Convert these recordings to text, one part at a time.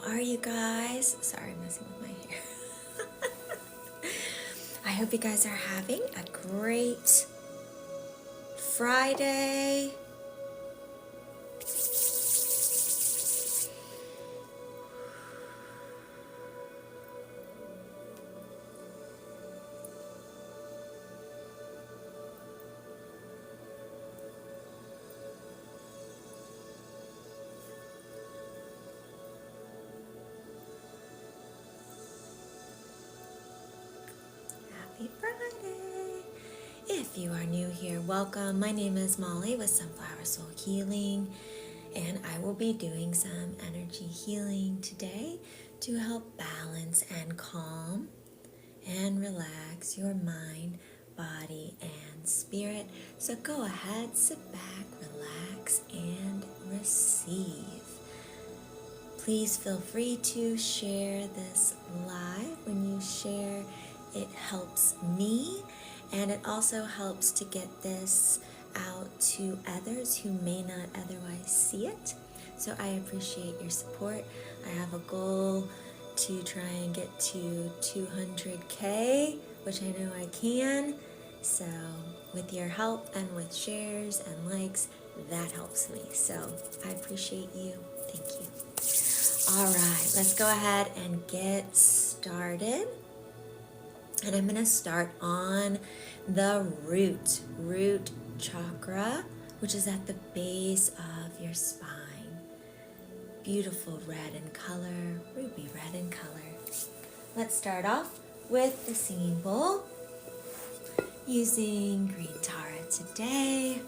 are you guys? Sorry, I'm messing with my hair. I hope you guys are having a great Friday. Happy Friday! If you are new here, welcome. My name is Molly with Sunflower Soul Healing, and I will be doing some energy healing today to help balance and calm and relax your mind, body, and spirit. So go ahead, sit back, relax, and receive. Please feel free to share this live. When you share, it helps me, and it also helps to get this out to others who may not otherwise see it. So I appreciate your support. I have a goal to try and get to 200K, which I know I can. So with your help and with shares and likes, that helps me. So I appreciate you. Thank you. All right, let's go ahead and get started. And I'm going to start on the root chakra, which is at the base of your spine. Beautiful red in color, ruby red in color. Let's start off with the singing bowl, using green Tara today.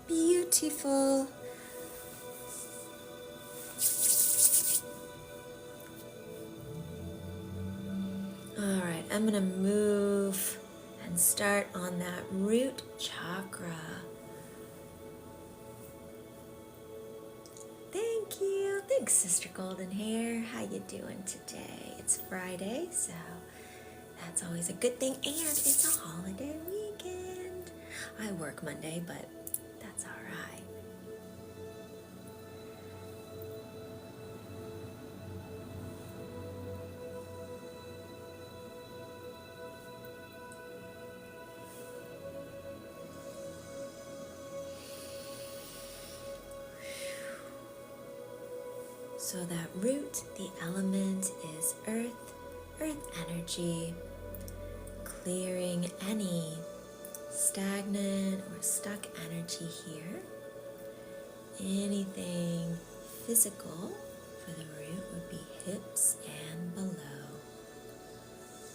Beautiful. All right, I'm going to move and start on that root chakra. Thank you. Thanks, Sister Golden Hair. How you doing today? It's Friday, so that's always a good thing, and it's a holiday weekend. I work Monday, but that's all right. So that root, the element is earth energy, clearing any stagnant or stuck energy here. Anything physical for the root would be hips and below.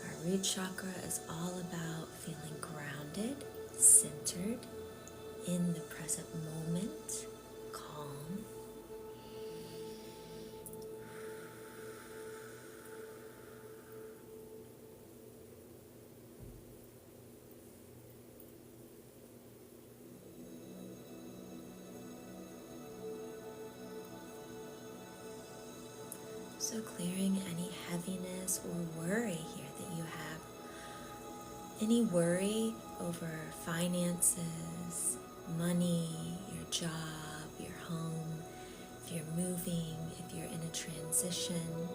Our root chakra is all about feeling grounded, centered, in the present moment, calm. So clearing any heaviness or worry here that you have. Any worry over finances, money, your job, your home, if you're moving, if you're in a transition,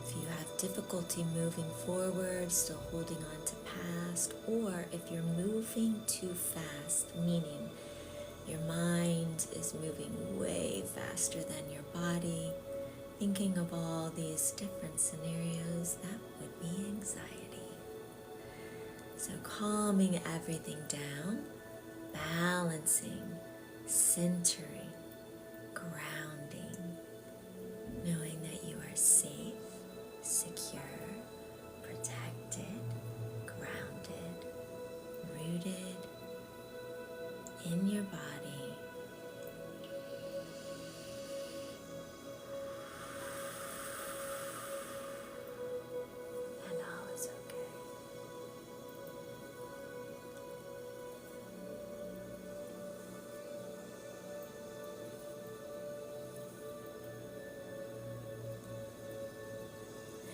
if you have difficulty moving forward, still holding on to past, or if you're moving too fast, meaning your mind is moving way faster than your body, thinking of all these different scenarios, that would be anxiety. So calming everything down, balancing, centering, grounding, knowing that you are safe, secure, protected, grounded, rooted in your body. And all is okay.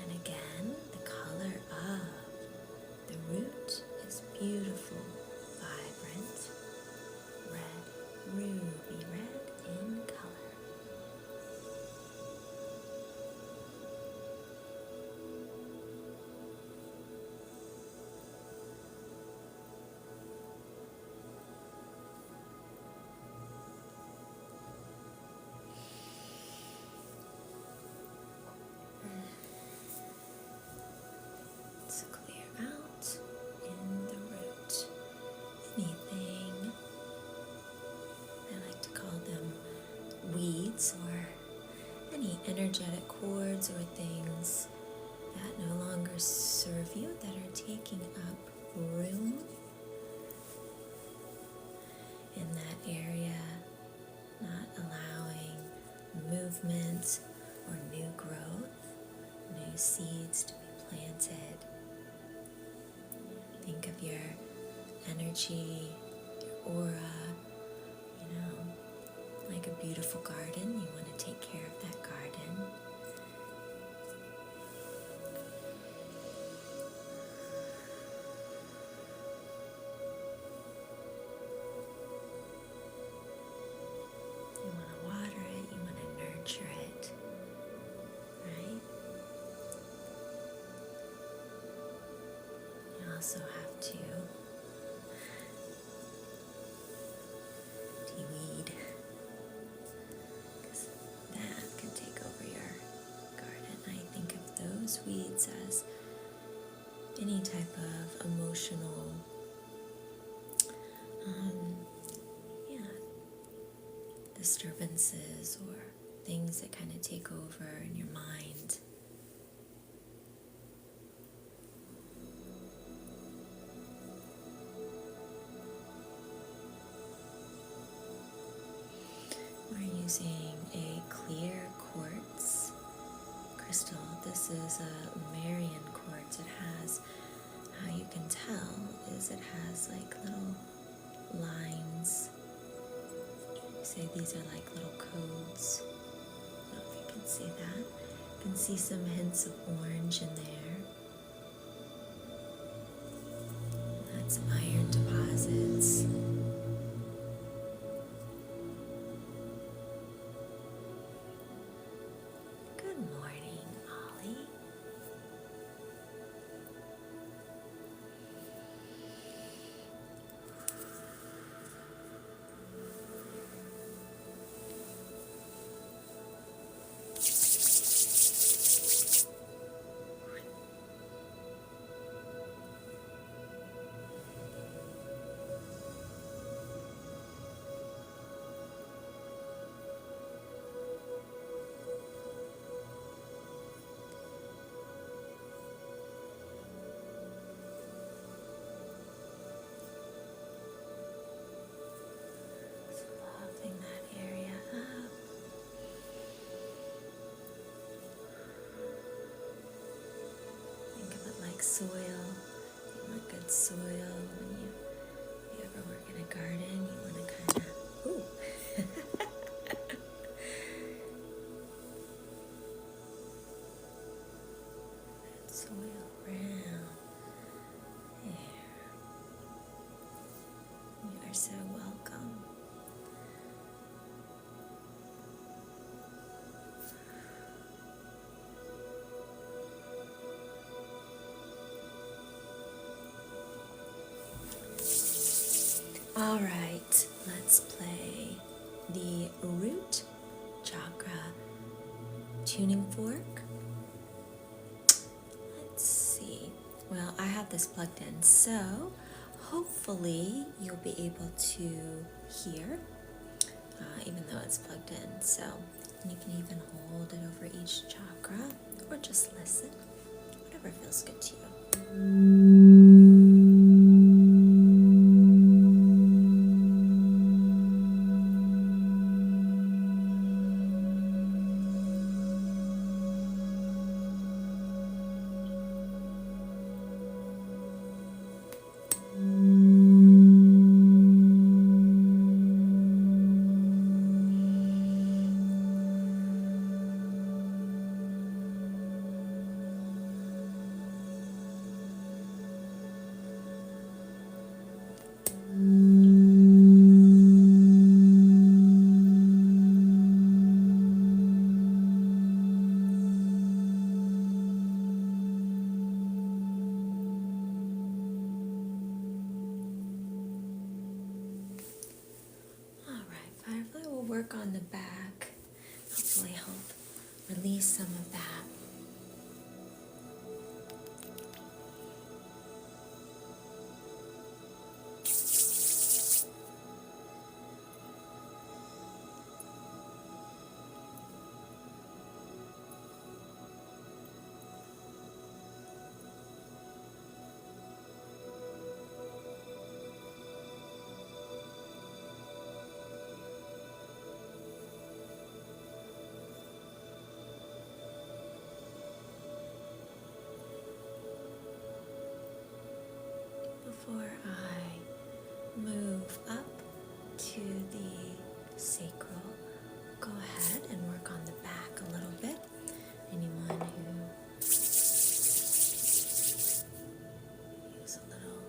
And again, the color of the root is beautiful, vibrant, red, ruby red in color. So clear out in the root anything, I like to call them weeds, or any energetic cords or things that no longer serve you, that are taking up room in that area, not allowing movement or new growth, new seeds to be planted. Think of your energy, your aura, like a beautiful garden. You want to take care of that garden. You want to water it, you want to nurture it, right? You also have to de-weed, because that can take over your garden. I think of those weeds as any type of emotional disturbances or things that kind of take over in your mind. We're using a clear quartz crystal. This is a Marian quartz. It has, how you can tell is it has like little lines. Say these are like little codes. I don't know if you can see that. You can see some hints of orange in there. That's iron deposits. Good morning, Ollie. Fluffing that area up. Think of it like soil. You want good soil when you ever work in a garden. You want to kind of, ooh. That soil around there. You are so welcome. All right, let's play the root chakra tuning fork. Let's see. Well, I have have this plugged in, so hopefully you'll be able to hear, even though it's plugged in. So you can even hold it over each chakra or just listen, whatever feels good to you. Work on the back, hopefully help release some of that. Before I move up to the sacral, go ahead and work on the back a little bit. Anyone who needs a little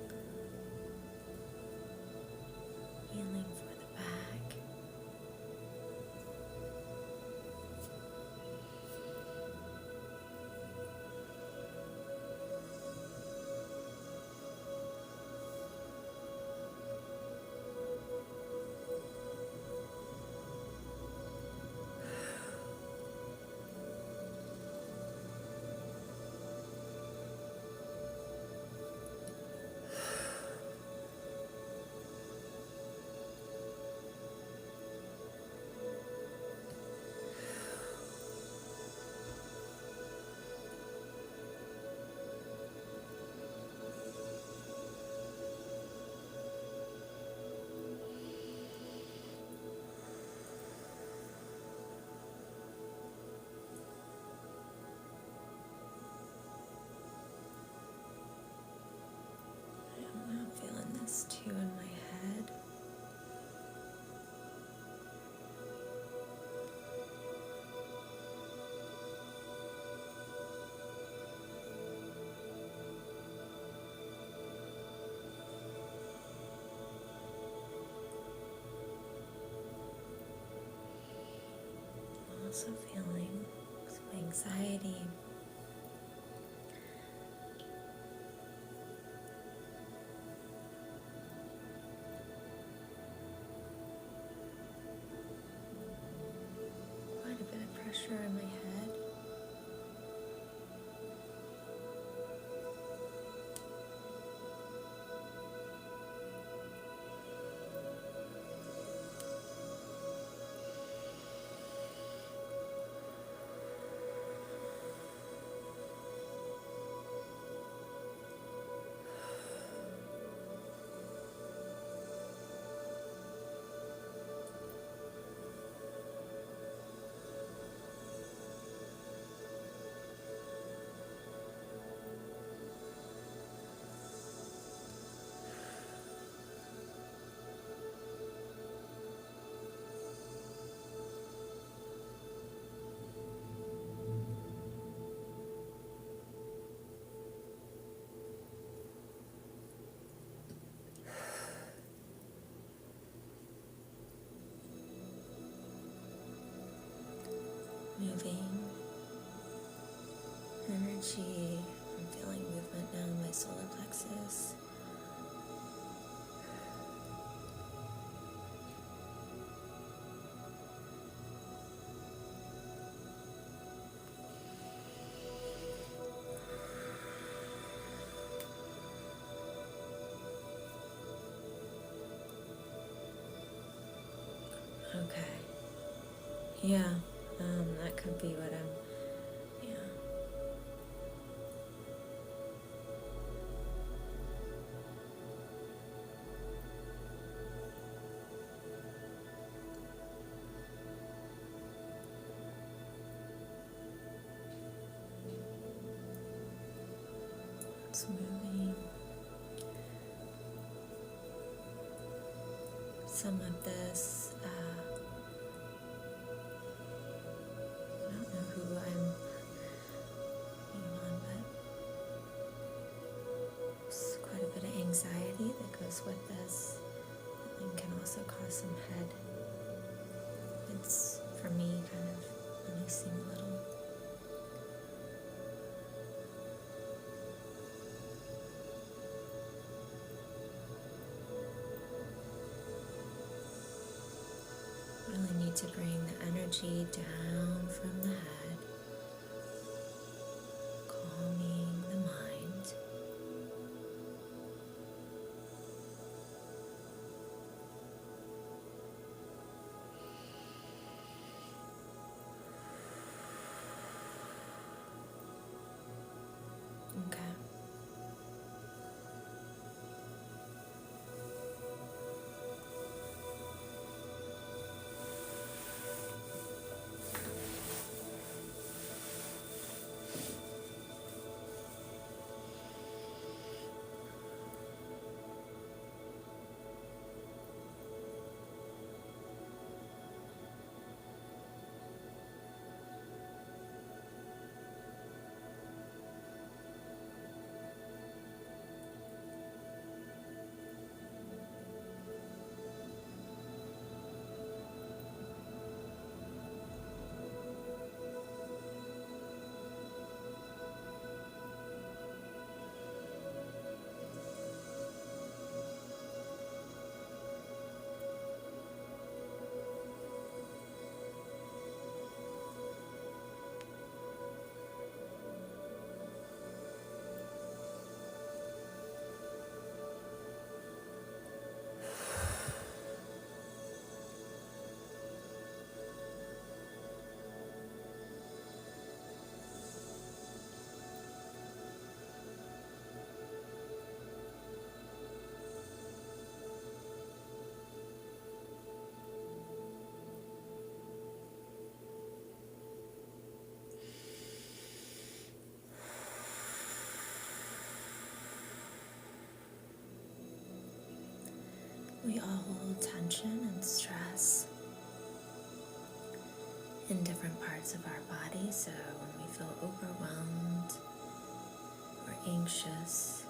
healing for the back. Too in my head. I'm also feeling some anxiety. Pressure in my head. Moving energy. I'm feeling movement now in my solar plexus. Yeah, that could be what I'm, yeah. It's moving. Some of this, I don't know who I'm being on, but there's quite a bit of anxiety that goes with this and can also cause some head. It's, for me, kind of releasing a little. Really need to bring the energy down from the head, calming the mind. Okay. We all hold tension and stress in different parts of our body, so when we feel overwhelmed or anxious,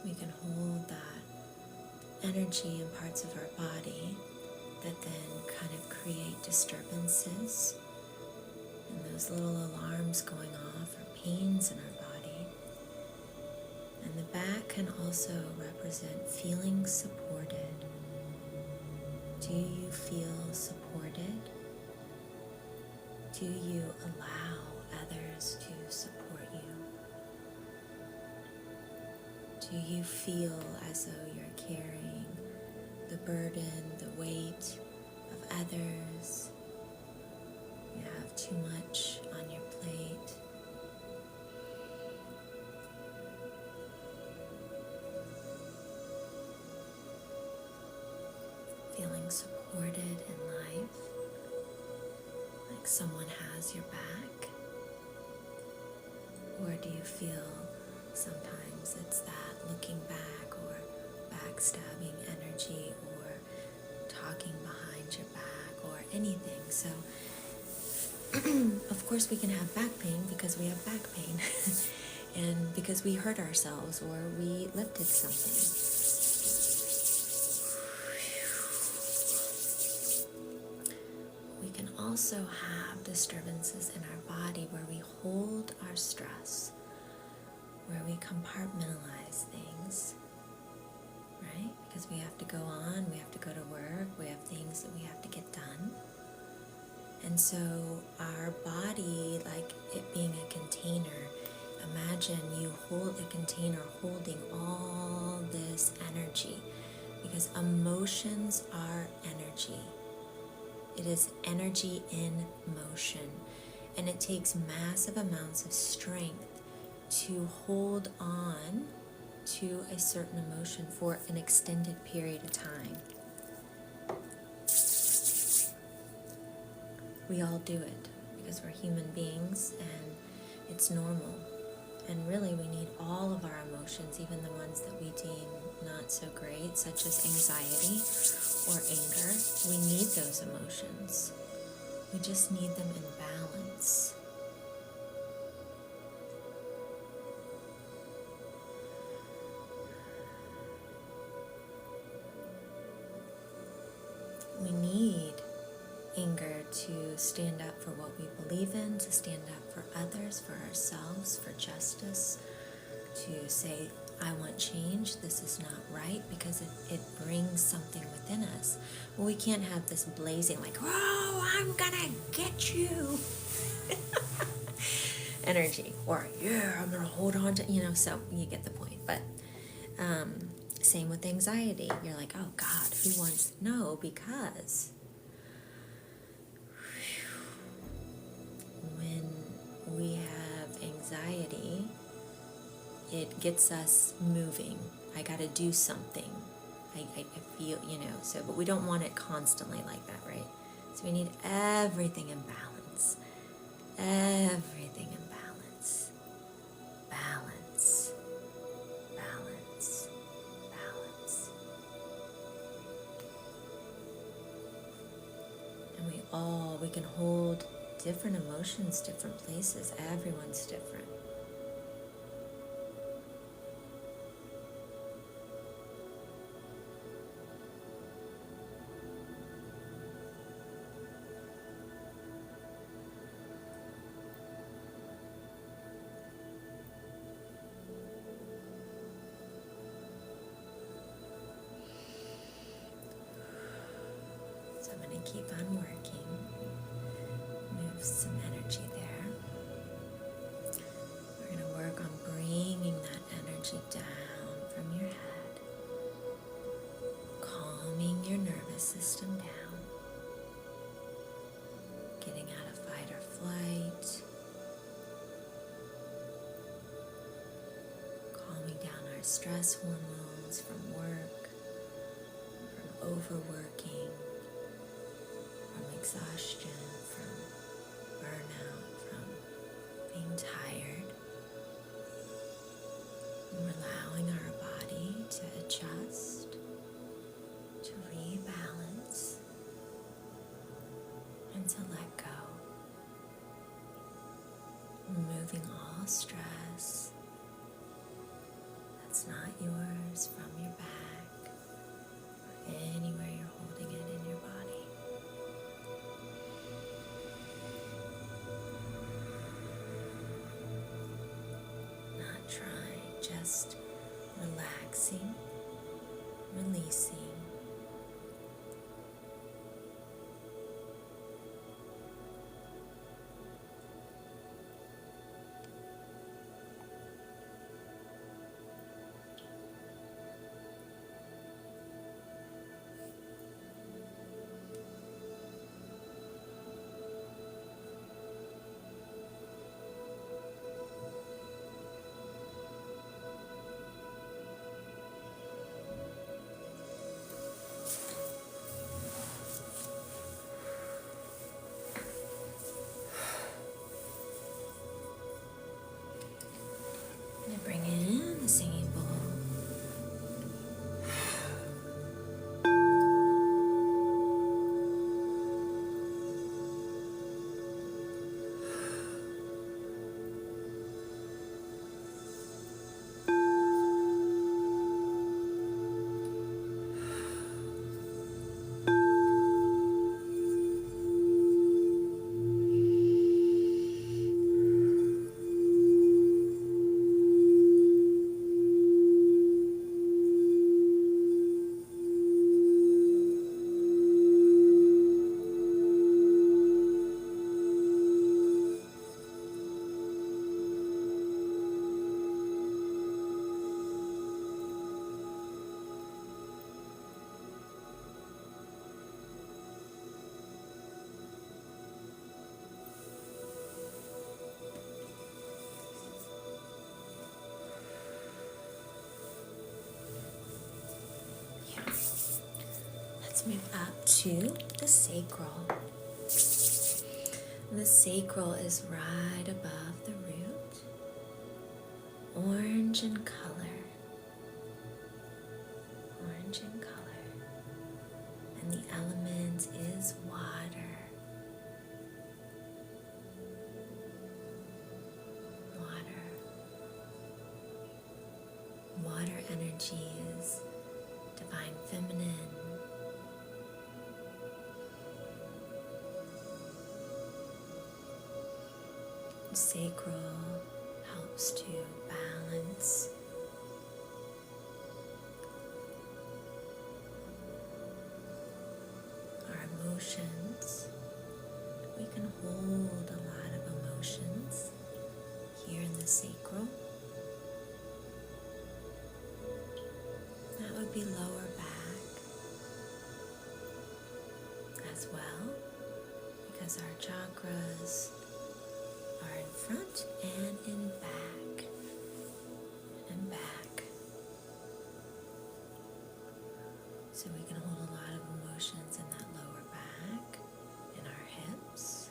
we can hold that energy in parts of our body that then kind of create disturbances and those little alarms going off or pains in our body. And the back can also represent feeling supported. Do you feel supported? Do you allow others to support you? Do you feel as though you're carrying the burden, the weight of others? You have too much on your plate. Feeling supported in life, like someone has your back? Or do you feel sometimes it's that looking back or backstabbing energy or talking behind your back or anything? So of course we can have back pain because we have back pain and because we hurt ourselves or we lifted something. We can also have disturbances in our body where we hold our stress, where we compartmentalize things, right? Because we have to go on, we have to go to work, we have things that we have to get done. And so our body, like it being a container, imagine you hold a container holding all this energy because emotions are energy. It is energy in motion, and it takes massive amounts of strength to hold on to a certain emotion for an extended period of time. We all do it because we're human beings and it's normal. And really, we need all of our emotions, even the ones that we deem not so great, such as anxiety or anger. We need those emotions. We just need them in balance. We need anger to stand up for what we believe in, to stand up for others, for ourselves, for justice, to say, I want change, this is not right, because it brings something within us. Well, we can't have this blazing, like, oh, I'm gonna get you energy, or yeah, I'm gonna hold on to, so you get the point. But same with anxiety. You're like, oh God, who wants? No, because when we have anxiety, it gets us moving. I gotta do something. I feel, so, but we don't want it constantly like that, right? So we need everything in balance. Everything in balance. Balance. Balance. Balance. And we can hold different emotions, different places. Everyone's different. Keep on working. Move some energy there. We're going to work on bringing that energy down from your head, calming your nervous system down, getting out of fight or flight, calming down our stress hormones from work, from overworking, from exhaustion, from burnout, from being tired. And we're allowing our body to adjust, to rebalance, and to let go. Removing all stress that's not yours from your back or anywhere you're holding it in your body. Just relaxing, releasing. Bring in the singing bowl. let's move up to the sacral. The sacral is right above the root, orange in color, and the element is water. Water energy is divine feminine. Sacral helps to balance our emotions. We can hold a lot of emotions here in the sacral. That would be lower back as well, because our chakras are in front and in back, and back. So we can hold a lot of emotions in that lower back, in our hips.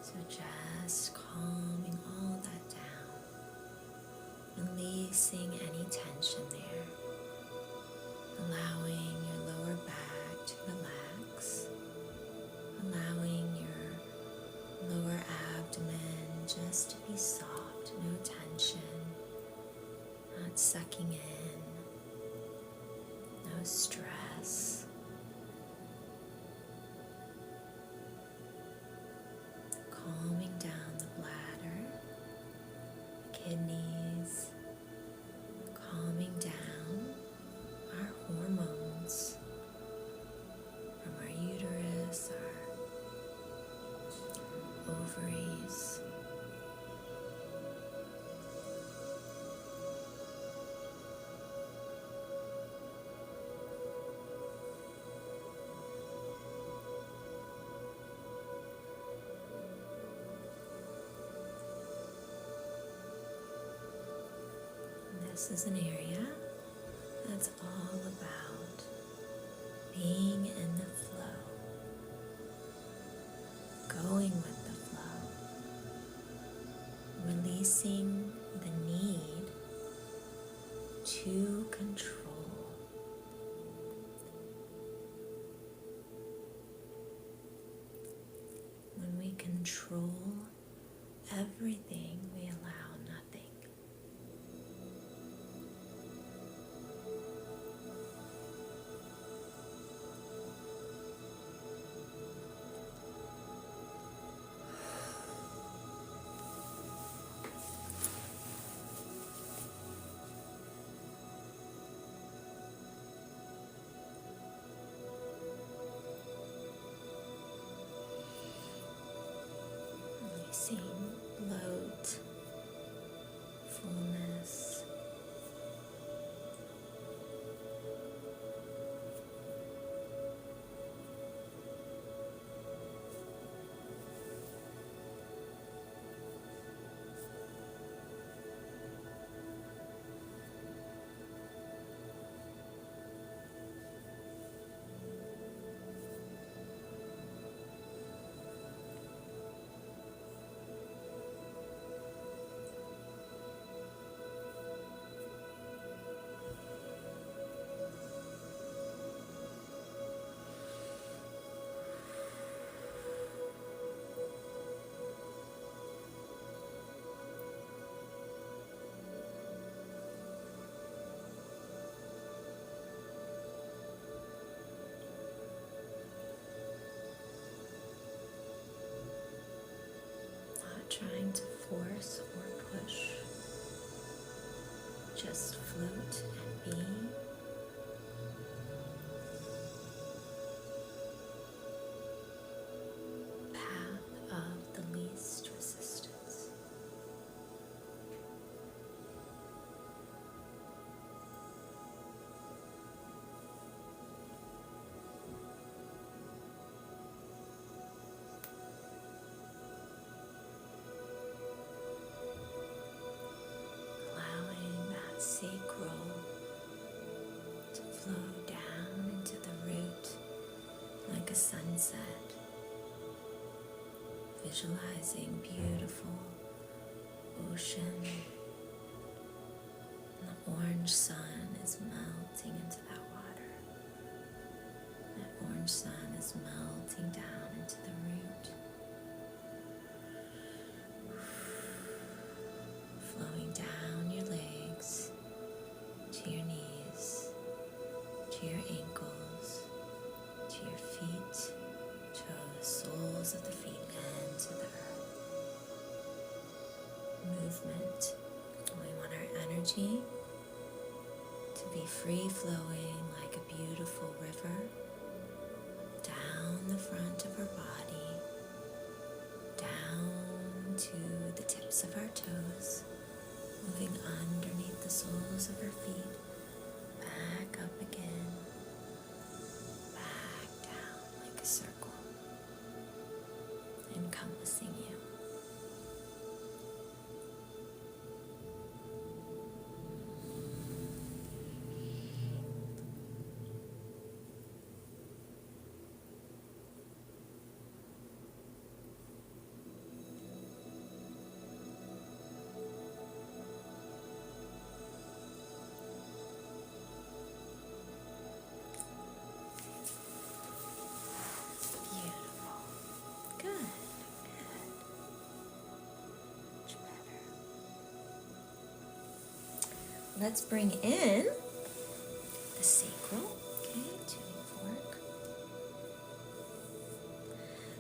So just calming all that down, releasing any tension there, allowing your lower back to relax, allowing your lower abdomen just to be soft, no tension, not sucking in, no stress. Calming down the bladder, kidneys, calming down our hormones from our uterus, our ovaries. This is an area that's all about being in the flow, going with the flow, releasing the need to control. When we control everything, we allow nothing. Releasing bloat, fullness. Trying to force or push, just float and be. Path of the least resistance. Sacral to flow down into the sunset, visualizing beautiful ocean, and the orange sun is melting into that water. That orange sun is melting down into the root, flowing down your legs to your knees, to your ankles, to your feet, to the soles of the feet and to the earth. Movement. We want our energy to be free flowing like a beautiful river down the front of our body, down to the tips of our toes, moving underneath the soles of our feet, back up again, back down like a circle, encompassing you. Let's bring in the sacral. Okay, tuning fork.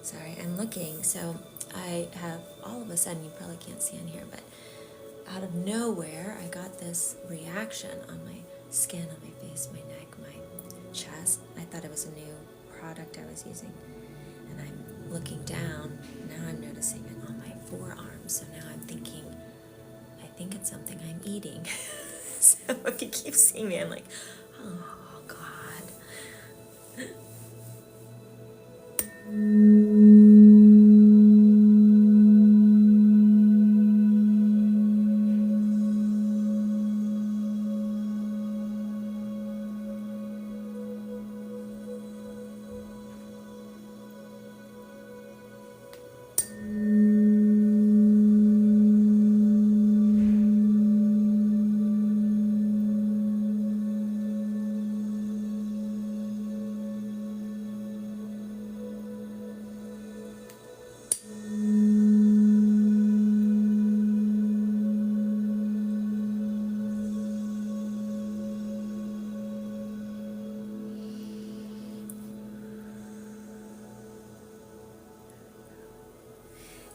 Sorry, I'm looking. So I have, all of a sudden, you probably can't see on here, but out of nowhere, I got this reaction on my skin, on my face, my neck, my chest. I thought it was a new product I was using. And I'm looking down. Now I'm noticing it on my forearm. So now I'm thinking, I think it's something I'm eating. So if you keep seeing me, I'm like, oh, God.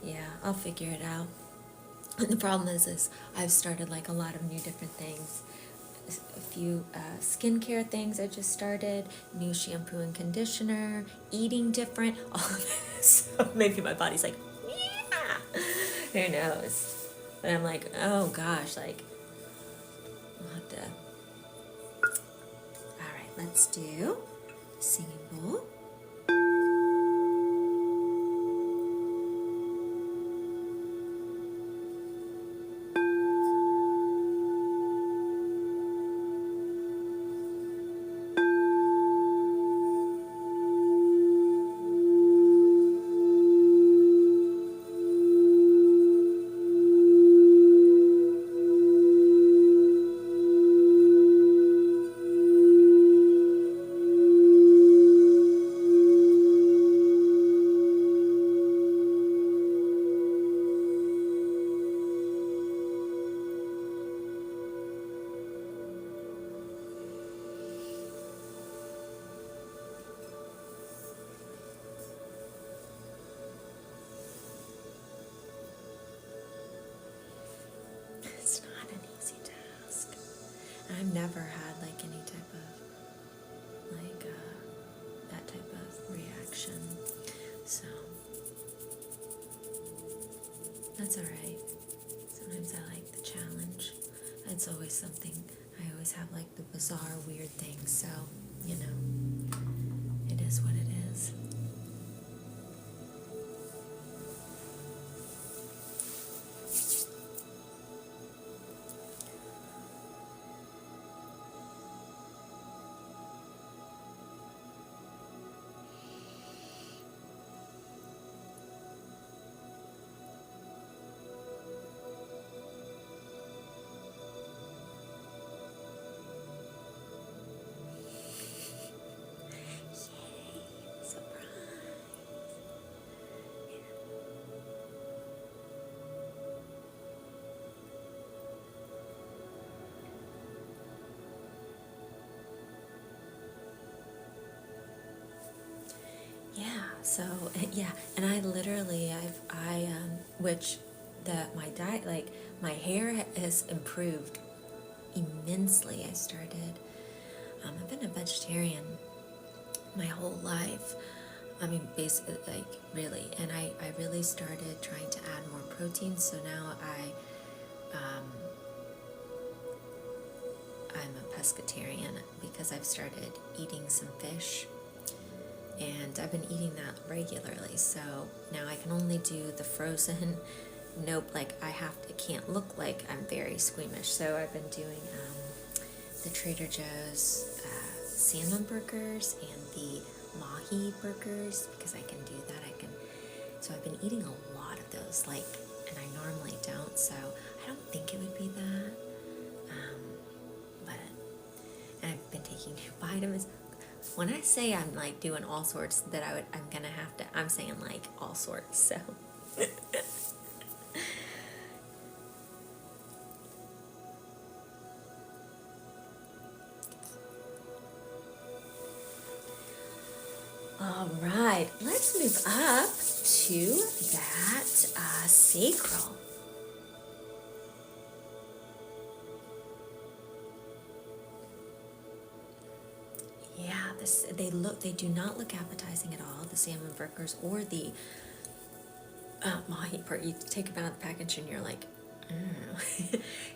Yeah, I'll figure it out. And the problem is I've started like a lot of new different things. A few skincare things I just started, new shampoo and conditioner, eating different, all of this. So maybe my body's like, yeah, who knows? But I'm like, oh gosh, like, I'll have to. All right, let's do singing bowl. It's not an easy task. I've never had like any type of like that type of reaction, so that's all right. Sometimes I like the challenge. It's always something. I always have like the bizarre, weird things, so you know, it is what it is. So yeah, and I literally, my diet, like my hair has improved immensely. I've been a vegetarian my whole life. I mean, basically, like really, and I really started trying to add more protein. So now I'm a pescatarian because I've started eating some fish, and I've been eating that regularly. So now I can only do the frozen. Nope, like it can't look like I'm very squeamish. So I've been doing the Trader Joe's salmon burgers and the mahi burgers because I can do that. So I've been eating a lot of those, and I normally don't. So I don't think it would be that. But and I've been taking new vitamins. When I say I'm like doing all sorts, I'm saying like all sorts. So. All right, let's move up to that sacral. Yeah, they do not look appetizing at all, the salmon burgers or the mahi part. You take them out of the package and you're like,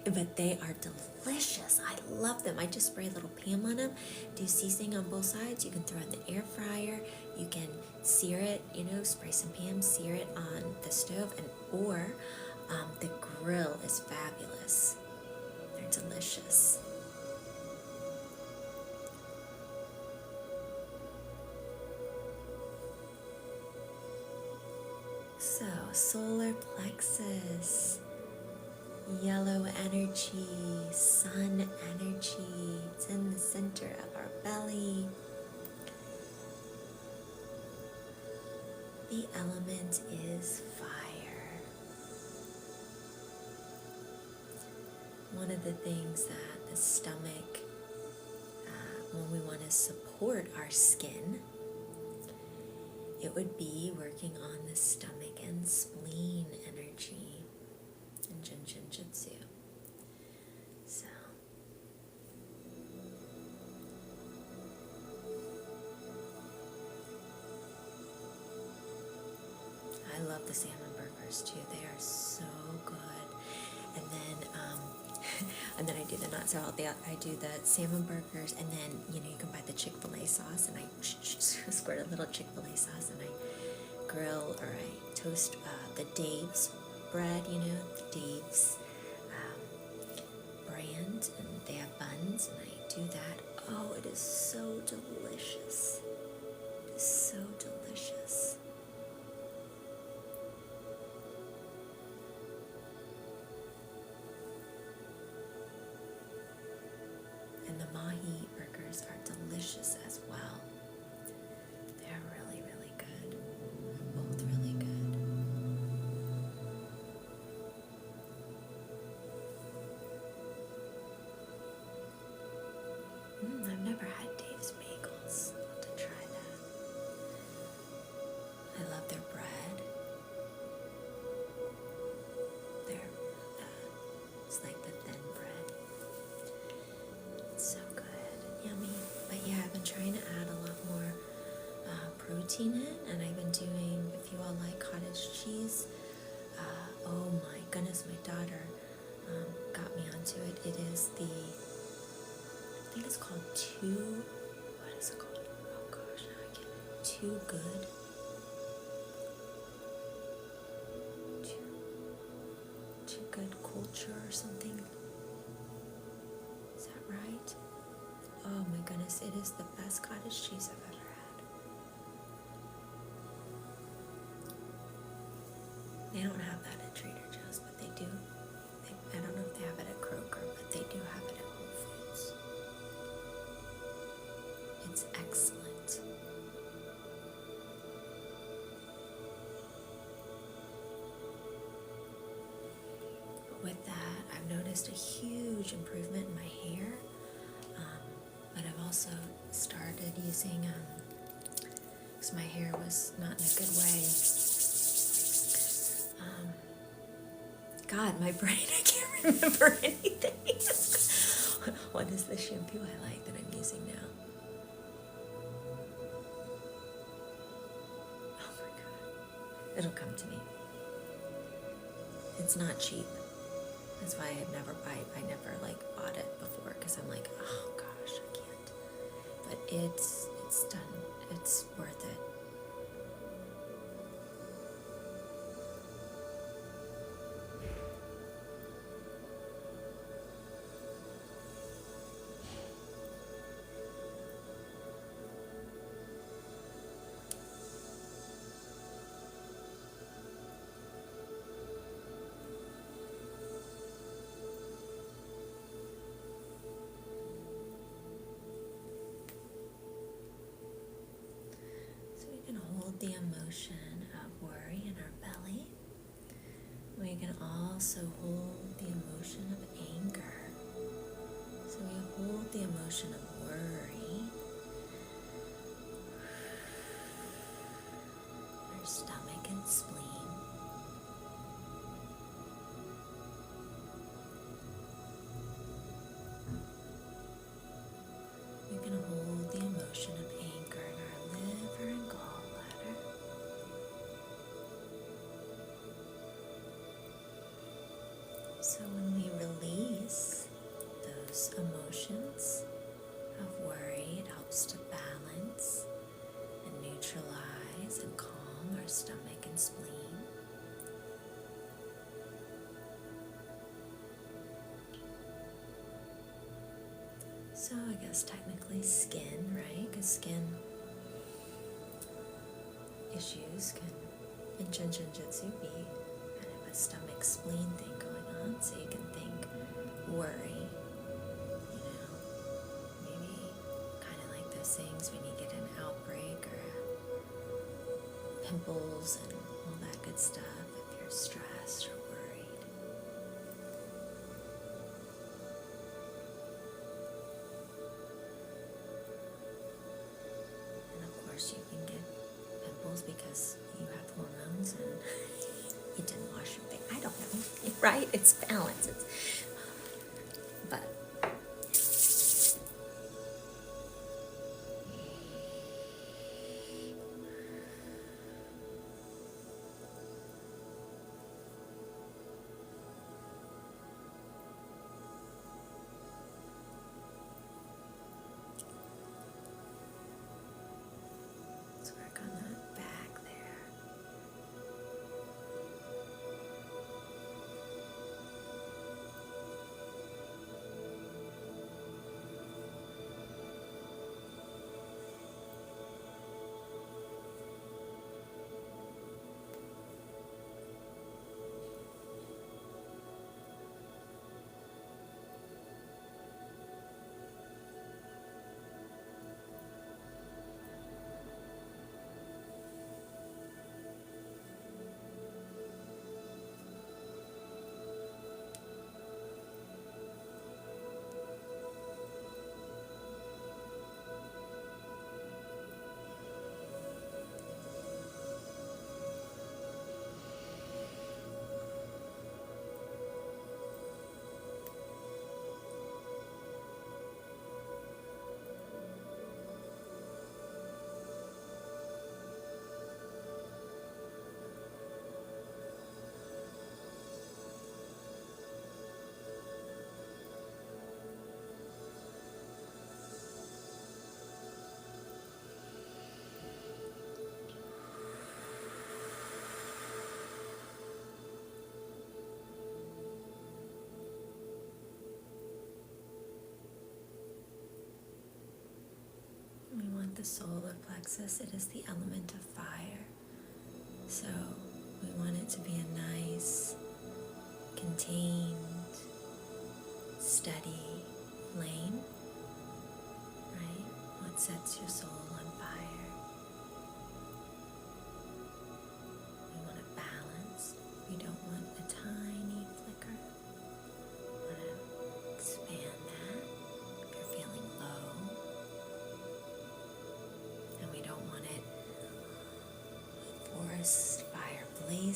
but they are delicious. I love them. I just spray a little Pam on them, do seasoning on both sides. You can throw it in the air fryer. You can sear it, spray some Pam, sear it on the stove, or the grill is fabulous. They're delicious. So, solar plexus, yellow energy, sun energy. It's in the center of our belly. The element is fire. One of the things that the stomach, when we want to support our skin, it would be working on the stomach and spleen energy in Jitsu. So, I love the salmon burgers too. They are so good. And then I do the not so healthy. I do the salmon burgers, and then you can buy the Chick-fil-A sauce, and I squirt a little Chick-fil-A sauce, and I grill or I toast the Dave's bread. Dave's brand, and they have buns, and I do that. Oh, it is so delicious. It is so delicious. And the mahi burgers are delicious as well. They're really, really good. Both really good. I've never had Dave's bagels. I'll have to try that. I love their bread. It's like the thin bread. It's so good. Yummy. But yeah, I've been trying to add a lot more protein in, and I've been doing, if you all like cottage cheese, oh my goodness, my daughter got me onto it. It is I think it's called what is it called? Oh gosh, now I can't. Too Good. Too Good Culture or something. Is that right? Oh my goodness, it is the best cottage cheese I've ever had. They don't have that at Trader Joe's, but they do. I don't know if they have it at Kroger, but they do have it at Whole Foods. It's excellent. But with that, I've noticed a huge improvement in my hair. But I've also started using because my hair was not in a good way. God, my brain, I can't remember anything. What is the shampoo I like that I'm using now? Oh my God. It'll come to me. It's not cheap. That's why I never bought it before, because I'm like, oh gosh, I can't. But it's done. It's worth it. The emotion of worry in our belly. We can also hold the emotion of anger. So we hold the emotion of worry, our stomach and spleen. We can hold the emotion of anger in our liver and gallbladder. So when we release those emotions of worry, it helps to balance and neutralize and calm our stomach and spleen. So I guess technically skin, right? Because skin issues can, in Jinjitsu, be kind of a stomach spleen thing going on. So you can think worry, maybe kind of like those things when you get an outbreak or pimples and all that good stuff if you're stressed or worried. You can get pimples because you have hormones and you didn't wash your face. I don't know, right? It's balance. But the solar plexus, it is the element of fire. So we want it to be a nice, contained, steady flame, right? What sets your soul on fire? We want it balanced. We don't want a tiny flicker. We want to expand that if you're feeling low. And we don't want it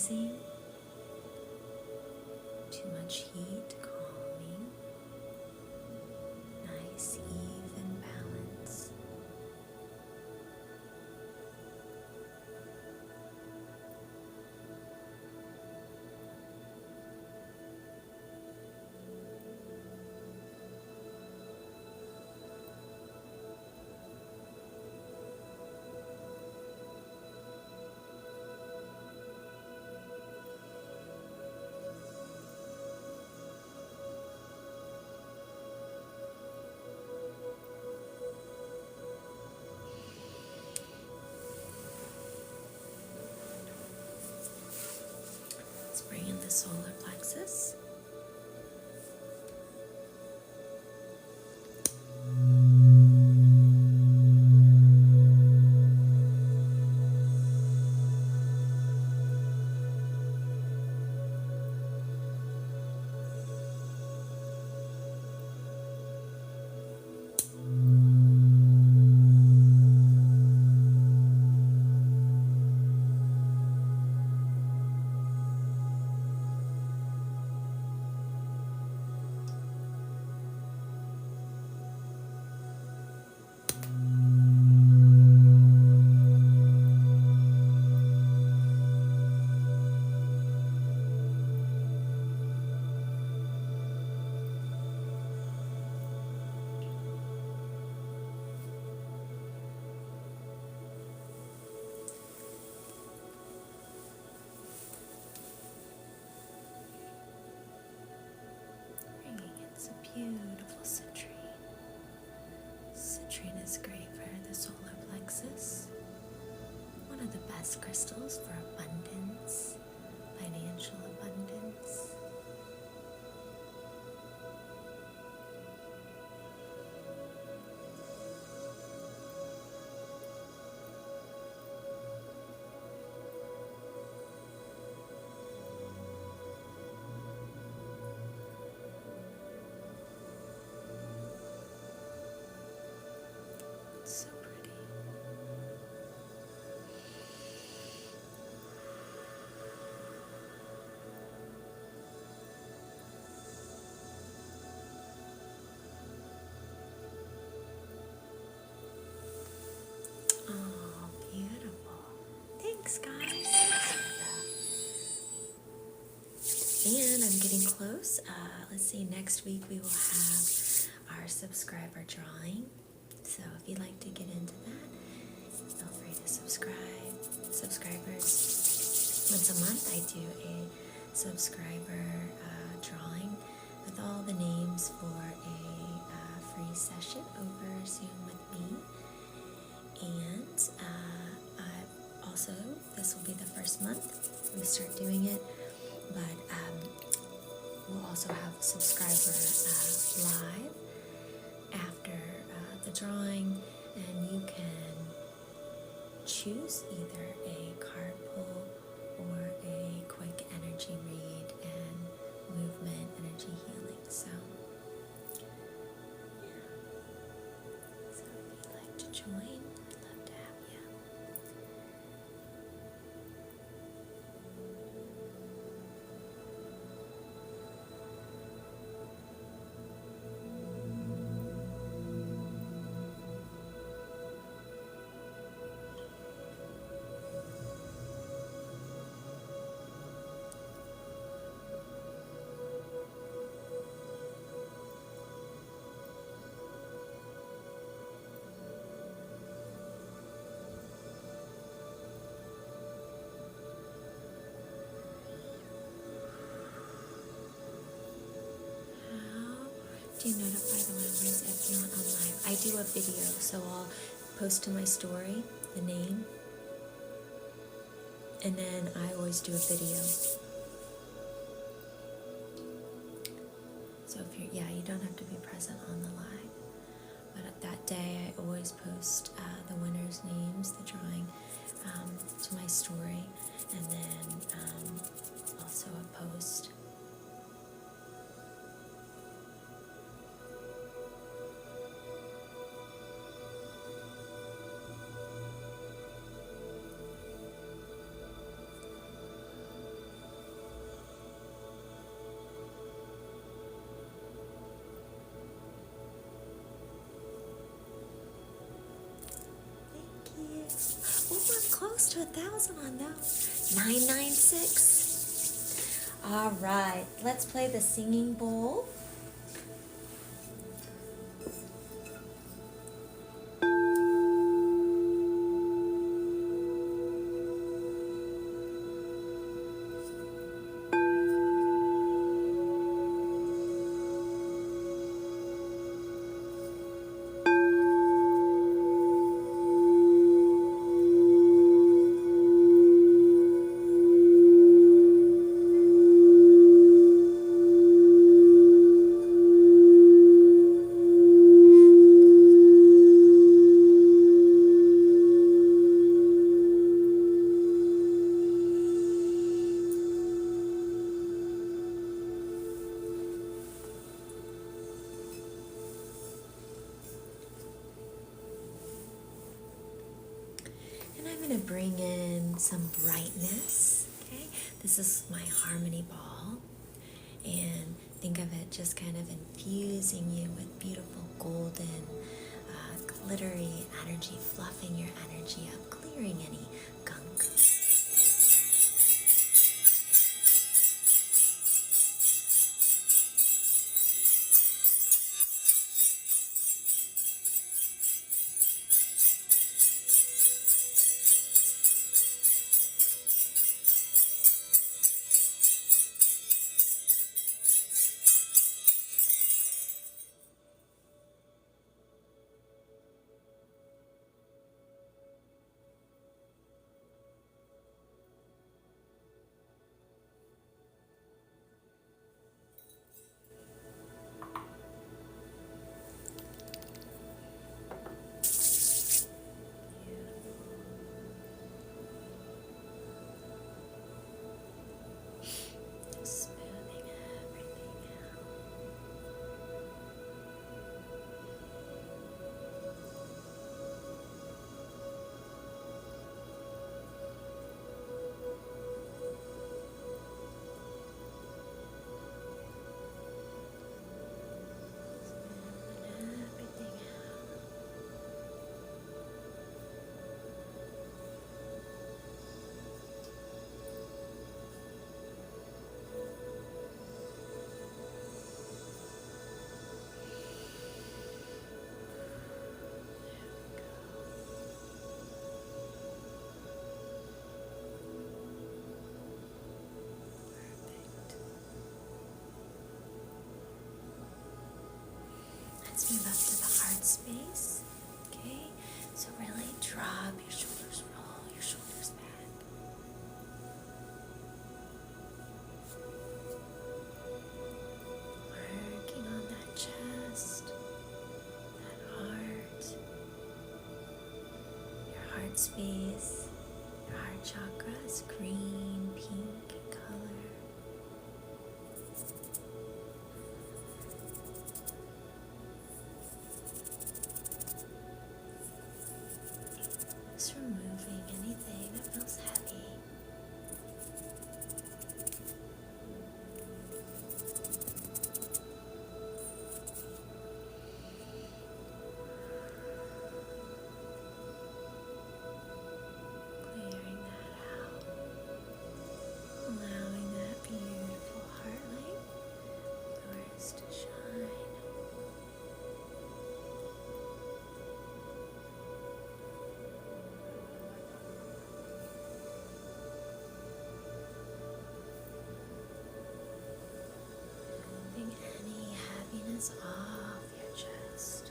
rising. Too much heat, calming. Nice, even balance. Let's bring in the solar plexus. Bringing in some beautiful citrine. Citrine is great for the solar plexus. One of the best crystals for abundance, financial abundance. So pretty. Oh, beautiful. Thanks, guys. And I'm getting close. Let's see, next week we will have our subscriber drawing. So if you'd like to get into that, feel free to subscribe. Subscribers, once a month I do a subscriber drawing with all the names for a free session over Zoom with me. And also, this will be the first month we start doing it, but we'll also have a subscriber live after the drawing, and you can choose either a card pull or a quick energy read and movement energy healing. So, yeah. So if you'd like to join, I'd love to have you. Do notify the members if not on live. I do a video, so I'll post to my story the name, and then I always do a video. So if you're, you don't have to be present on the live, but at that day I always post the winners' names, the drawing, to my story, and then also a post. close to 1,000 on those. 996. All right, let's play the singing bowl. To bring in some brightness. Okay, this is my harmony ball, and think of it just kind of infusing you with beautiful golden glittery energy, fluffing your energy up, clearing any gunk. Let's move up to the heart space. Okay, so really drop your shoulders, roll your shoulders back. Working on that chest, that heart, your heart space. Your heart chakra is green, pink in color. Just removing anything that feels heavy. Clearing that out. Allowing that beautiful heart light yours to shine. Moving any heaviness off your chest.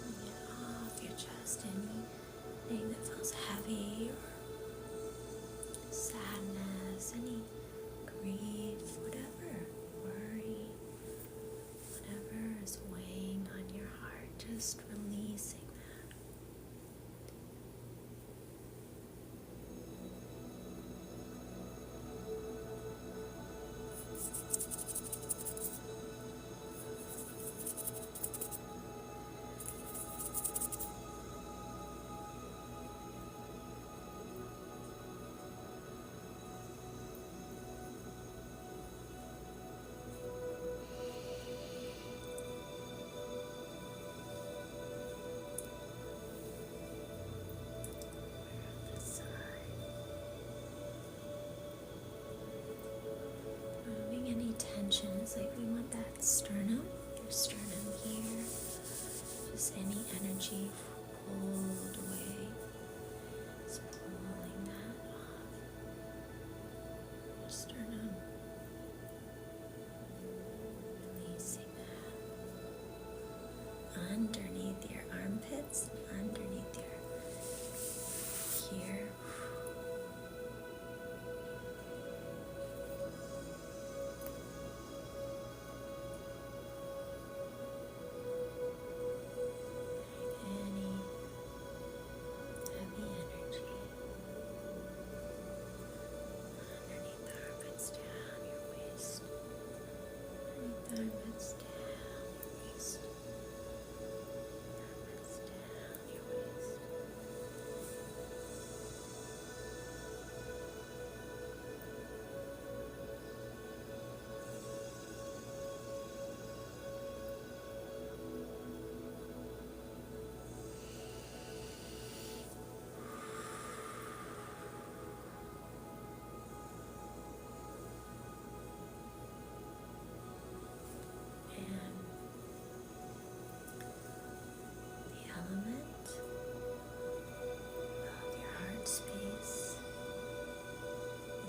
Bring it off your chest. Anything that feels heavy or sadness, any grief.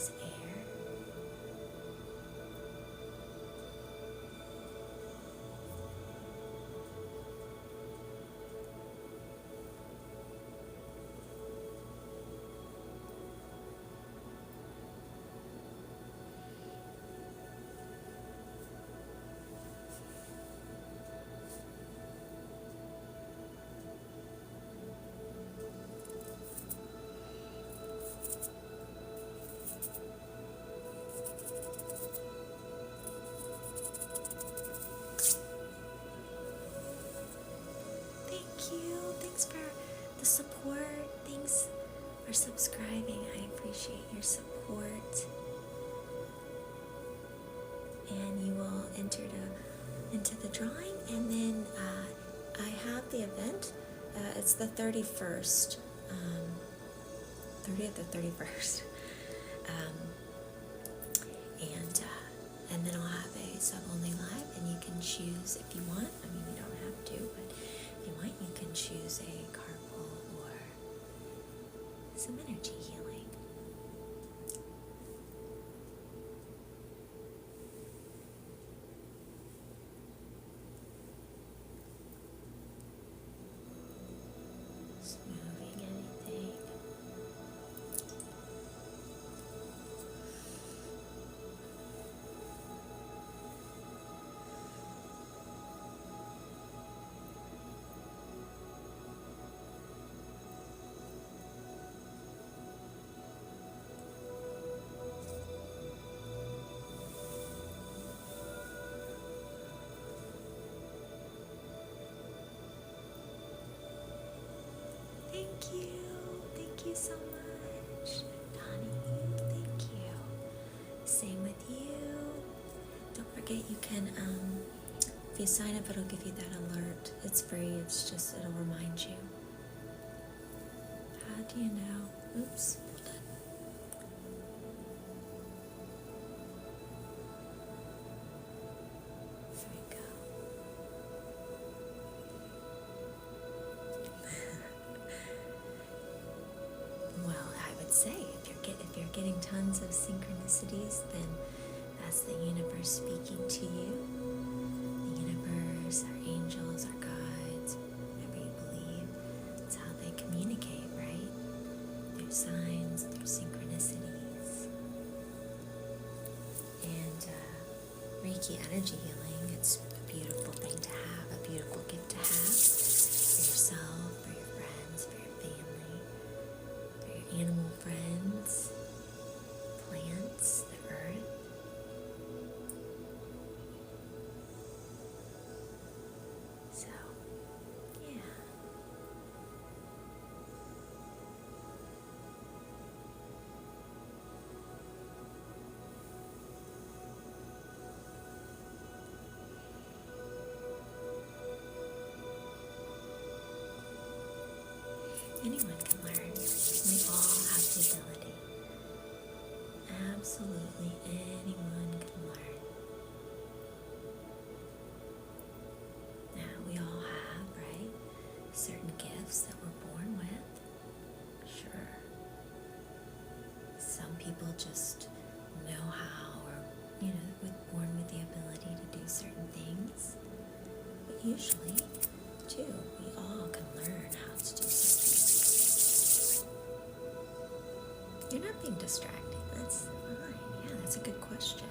this air. Thanks for the support. Thanks for subscribing. I appreciate your support. And you will enter into the drawing, and then I have the event. It's the 31st, 30th or 31st. And then I'll have a sub-only live, and you can choose if you want. I mean, you don't have to, but if you want, you can choose a card pull or some energy healing. Just moving anything. Thank you so much, Donnie. Thank you. Same with you. Don't forget, you can, if you sign up, it'll give you that alert. It's free. It'll remind you. How do you know? Oops. Hold on. There we go. Well, I would say if you're getting tons of synchronicities, then that's the universe speaking to you. The universe, our angels, our guides, whatever you believe, it's how they communicate, right? Through signs, through synchronicities. And Reiki energy healing, it's a beautiful thing to have, a beautiful gift to have for yourself, for your friends, for your family, for your animal friends, plants, the earth. So, yeah. Anyone can learn. We all have the ability. Absolutely anyone can learn. Now, we all have, right, certain gifts that we're born with. Sure. Some people just know how, or, born with the ability to do certain things. But usually, too, we all can learn how to do certain things. You're not being distracted. That's fine. Yeah, that's a good question.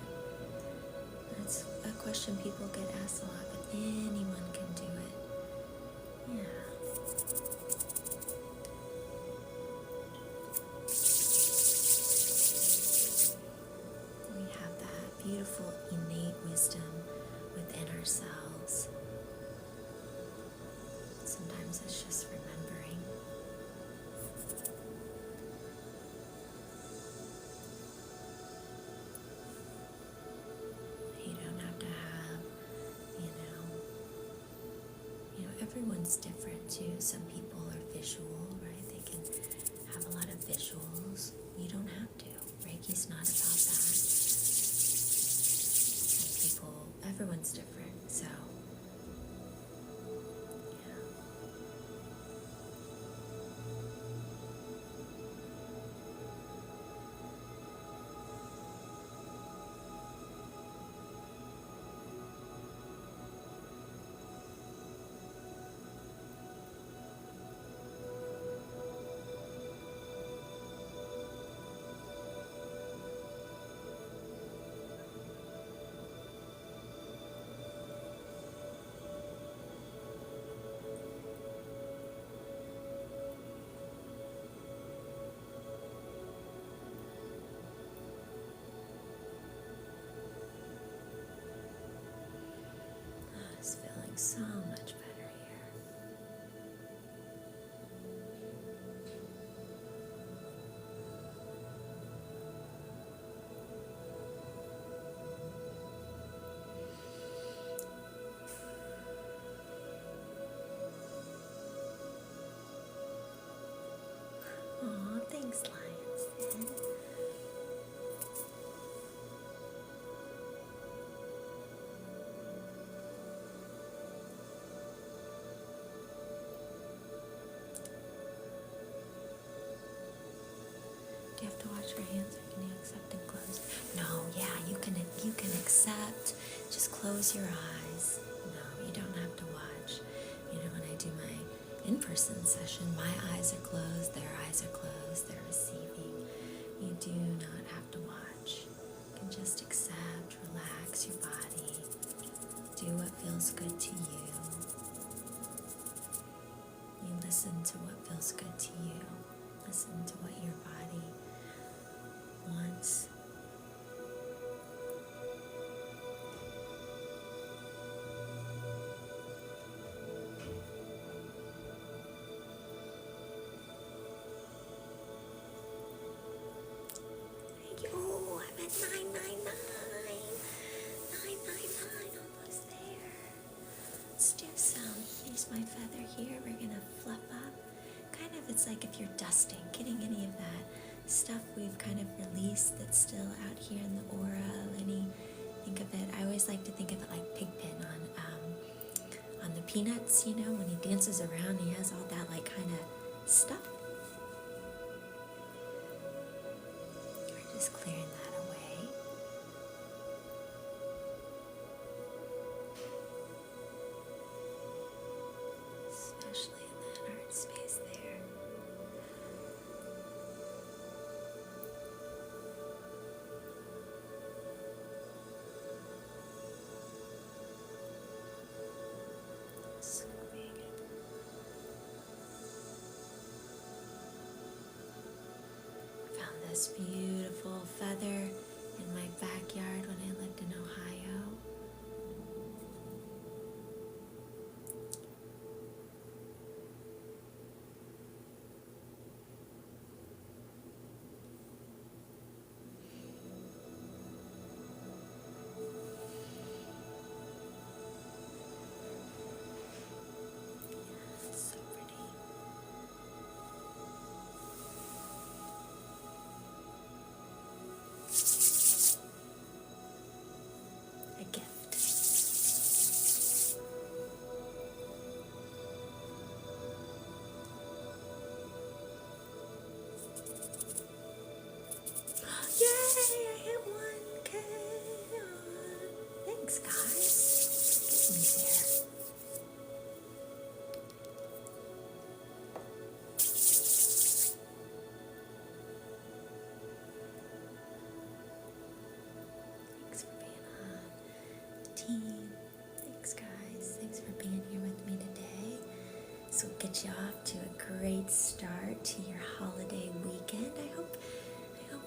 That's a question people get asked a lot, but anyone can do it. Yeah. We have that beautiful innate wisdom within ourselves. Sometimes it's just remembering. You don't have to have, everyone's different too. Some people are visual, right? They can have a lot of visuals. You don't have to. Reiki's not about that. Some people, everyone's different, so. Do you have to wash your hands, or can you accept and close? No, yeah, you can accept. Just close your eyes. No, you don't have to watch. You know, when I do my in-person session, my eyes are closed, their eyes are closed, they're receiving. You do not have to watch. You can just accept, relax your body, do what feels good to you. You listen to what feels good to you. Listen to what your body wants. Oh, I'm at 999. 999, almost there. Let's do some. Here's my feather here. We're gonna fluff up. Kind of, it's like if you're dusting, getting any of that stuff we've kind of released that's still out here in the aura. Think of it, I always like to think of it like Pigpen on the Peanuts, you know, when he dances around, he has all that like kind of stuff. We're just clearing that away. Especially in that heart space there. Found this beautiful feather in my backyard when I lived in Ohio. So pretty. A gift. Yay! I hit 1K. Thanks, guys. Get me there. Thanks for being on the team. Thanks, guys. Thanks for being here with me today. This will get you off to a great start to your holiday weekend. I hope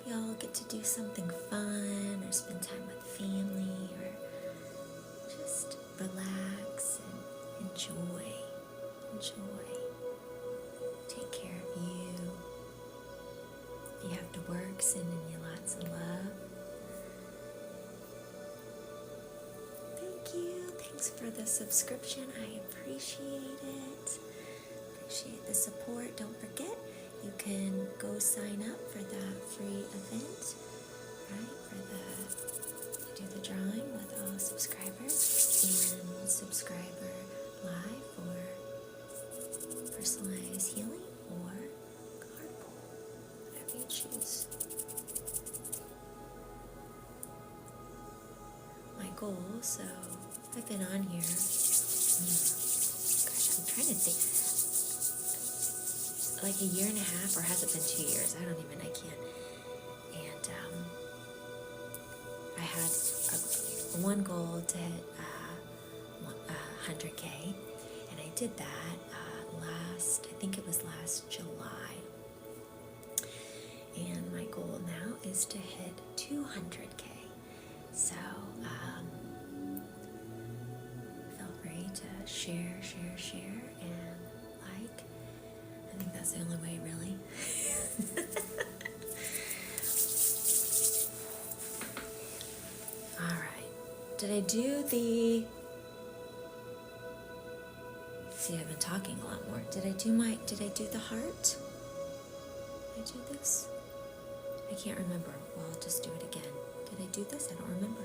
y'all get to do something fun or spend time with family or just relax and enjoy. Take care of you. If you have to work, sending you lots of love. Thank you. Thanks for the subscription. I appreciate it. Appreciate the support. Don't forget, you can go sign up for that free event, right? We do the drawing with all subscribers and subscriber live for personalized healing or card pull, whatever you choose. My goal, so I've been on here, gosh, I'm trying to think, like a year and a half, or has it been 2 years? I can't. And I had one goal to hit 100K, and I did that I think it was last July. And my goal now is to hit 200K. So feel free to share, and like. I think that's the only way, really. All right. Did I do the... See, I've been talking a lot more. Did I do the heart? Did I do this? I can't remember. Well, I'll just do it again. Did I do this? I don't remember.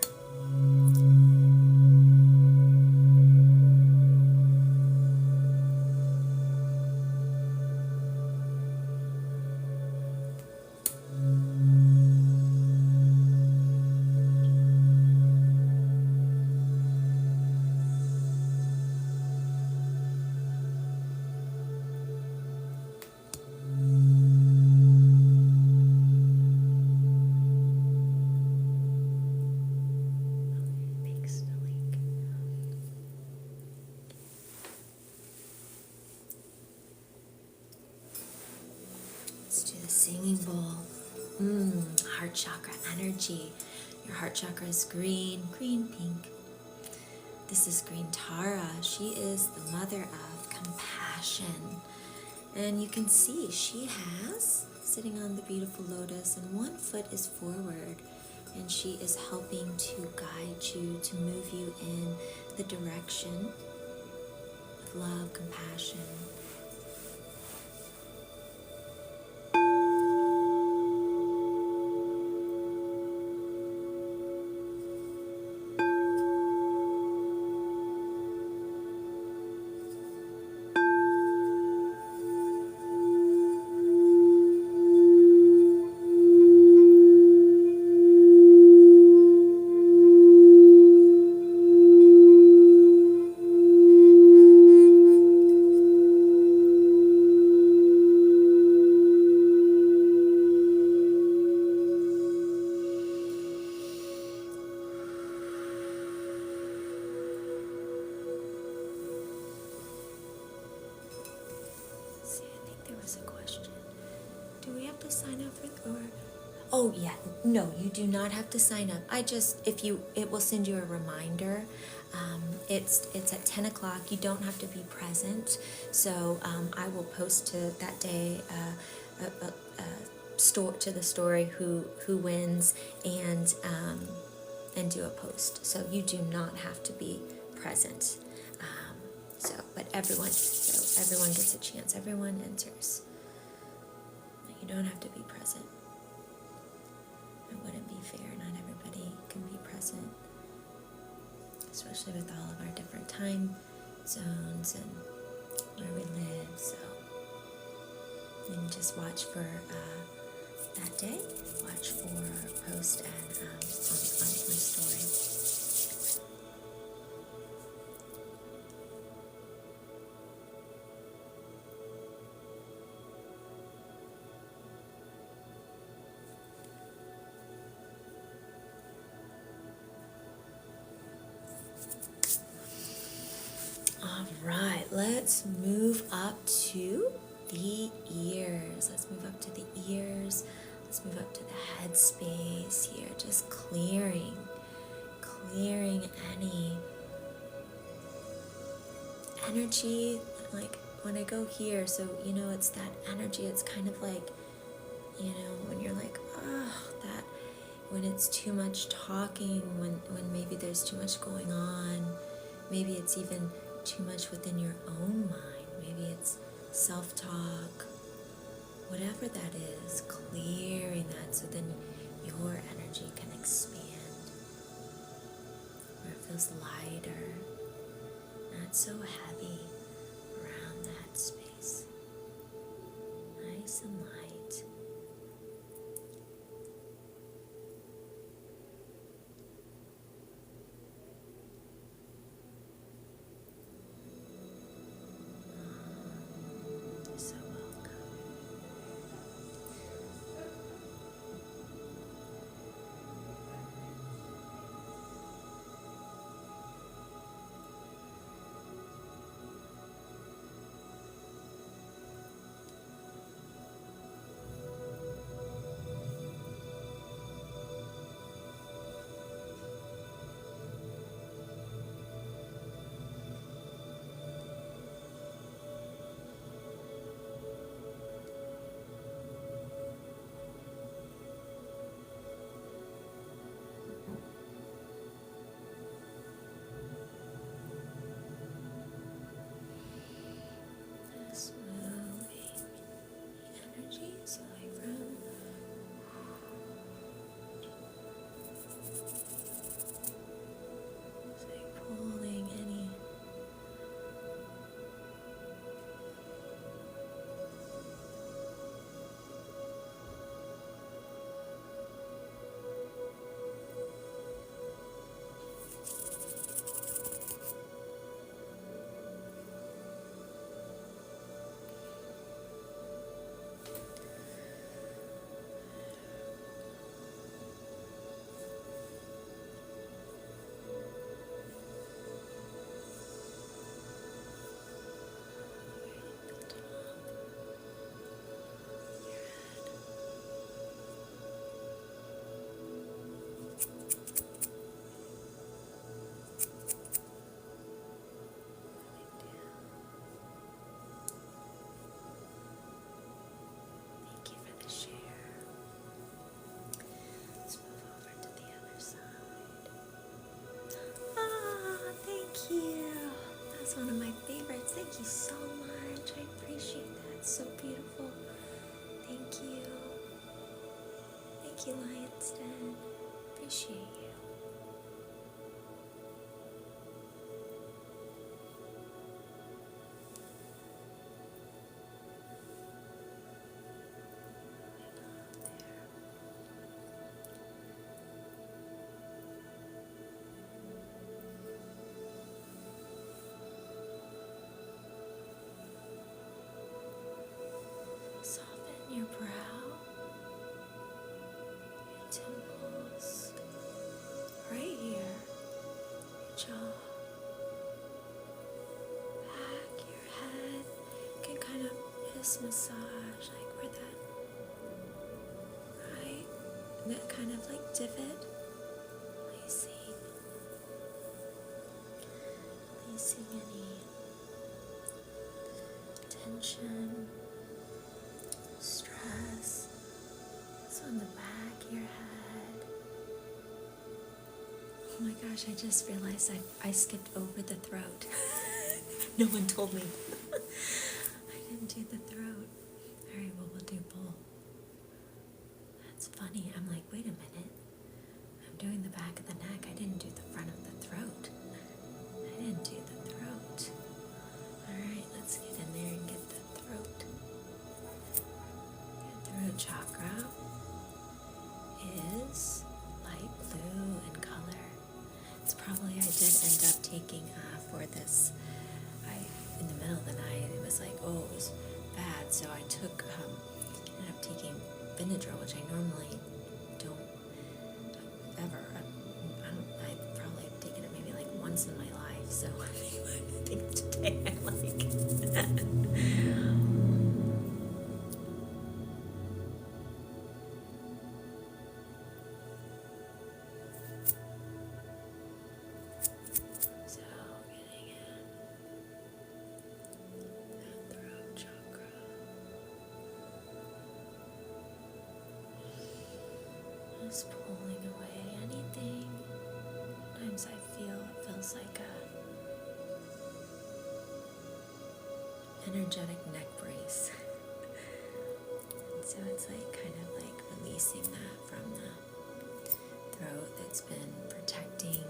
heart chakra energy. Your heart chakra is green, green, pink. This is Green Tara. She is the mother of compassion. And you can see she has, sitting on the beautiful lotus, and one foot is forward. And she is helping to guide you, to move you in the direction of love, compassion. Oh yeah, no, you do not have to sign up. It will send you a reminder. It's at 10 o'clock. You don't have to be present. So I will post to that day to the story who wins and do a post. So you do not have to be present. But everyone gets a chance. Everyone enters. You don't have to be present. It wouldn't be fair. Not everybody can be present, especially with all of our different time zones and where we live. So, and just watch for that day. Watch for post and on my story. All right, let's move up to the ears. Let's move up to the ears. Let's move up to the head space here. Just clearing any energy. Like when I go here, so it's that energy. It's kind of like, when you're like, that when it's too much talking, when maybe there's too much going on, maybe it's even too much within your own mind. Maybe it's self-talk, whatever that is, clearing that so then your energy can expand, where it feels lighter, not so heavy around that space. Nice and light. That's one of my favorites. Thank you so much. I appreciate that. It's so beautiful. Thank you. Thank you, Lionsden. Appreciate you. Soften your brow, your temples, right here, your jaw, back, your head. You can kind of just massage like where that, right, that kind of like divot, releasing any tension, stress. So on the back of your head. Oh my gosh, I just realized I skipped over the throat. No one told me. I didn't do the throat. Alright, well, we'll do both. That's funny. I'm like, wait a minute. I'm doing the back of the neck. I didn't do the front of the throat. I didn't do the throat. Alright, let's get in there and get the throat. Your throat chakra is light blue in color. It's probably, I did end up taking for this, in the middle of the night, it was like, oh, it was bad, so I took, ended up taking Benadryl, which I normally don't ever, I probably have taken it maybe like once in my life, so I think today I'm like, just pulling away anything. Sometimes I feel it feels like a energetic neck brace. And so it's like kind of like releasing that from the throat that's been protecting.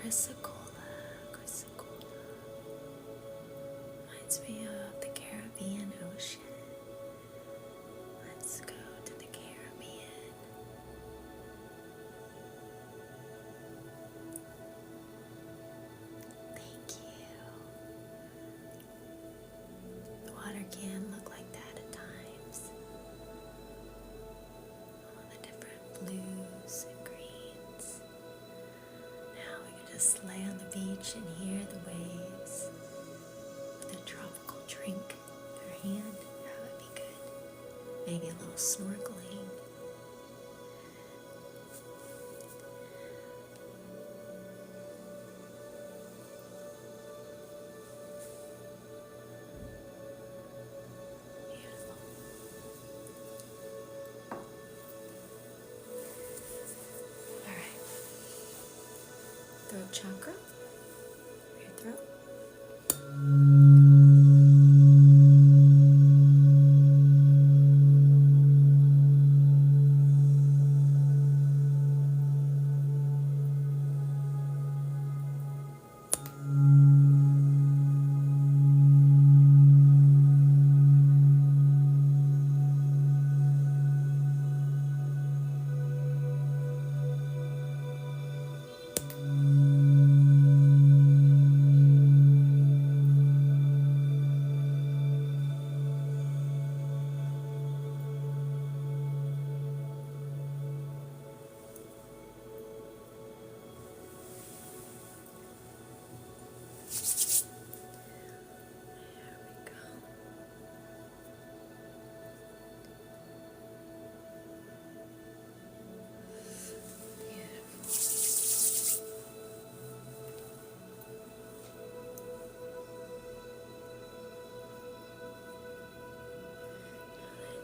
Chrysacola. Reminds me of the Caribbean Ocean. Let's go to the Caribbean. Thank you. The water can look like that at times. All the different blues and greens. Now we can just lay on the beach and hear the waves with a tropical drink in our hand. That would be good. Maybe a little snorkeling. Beautiful. All right. Throat chakra. Your throat.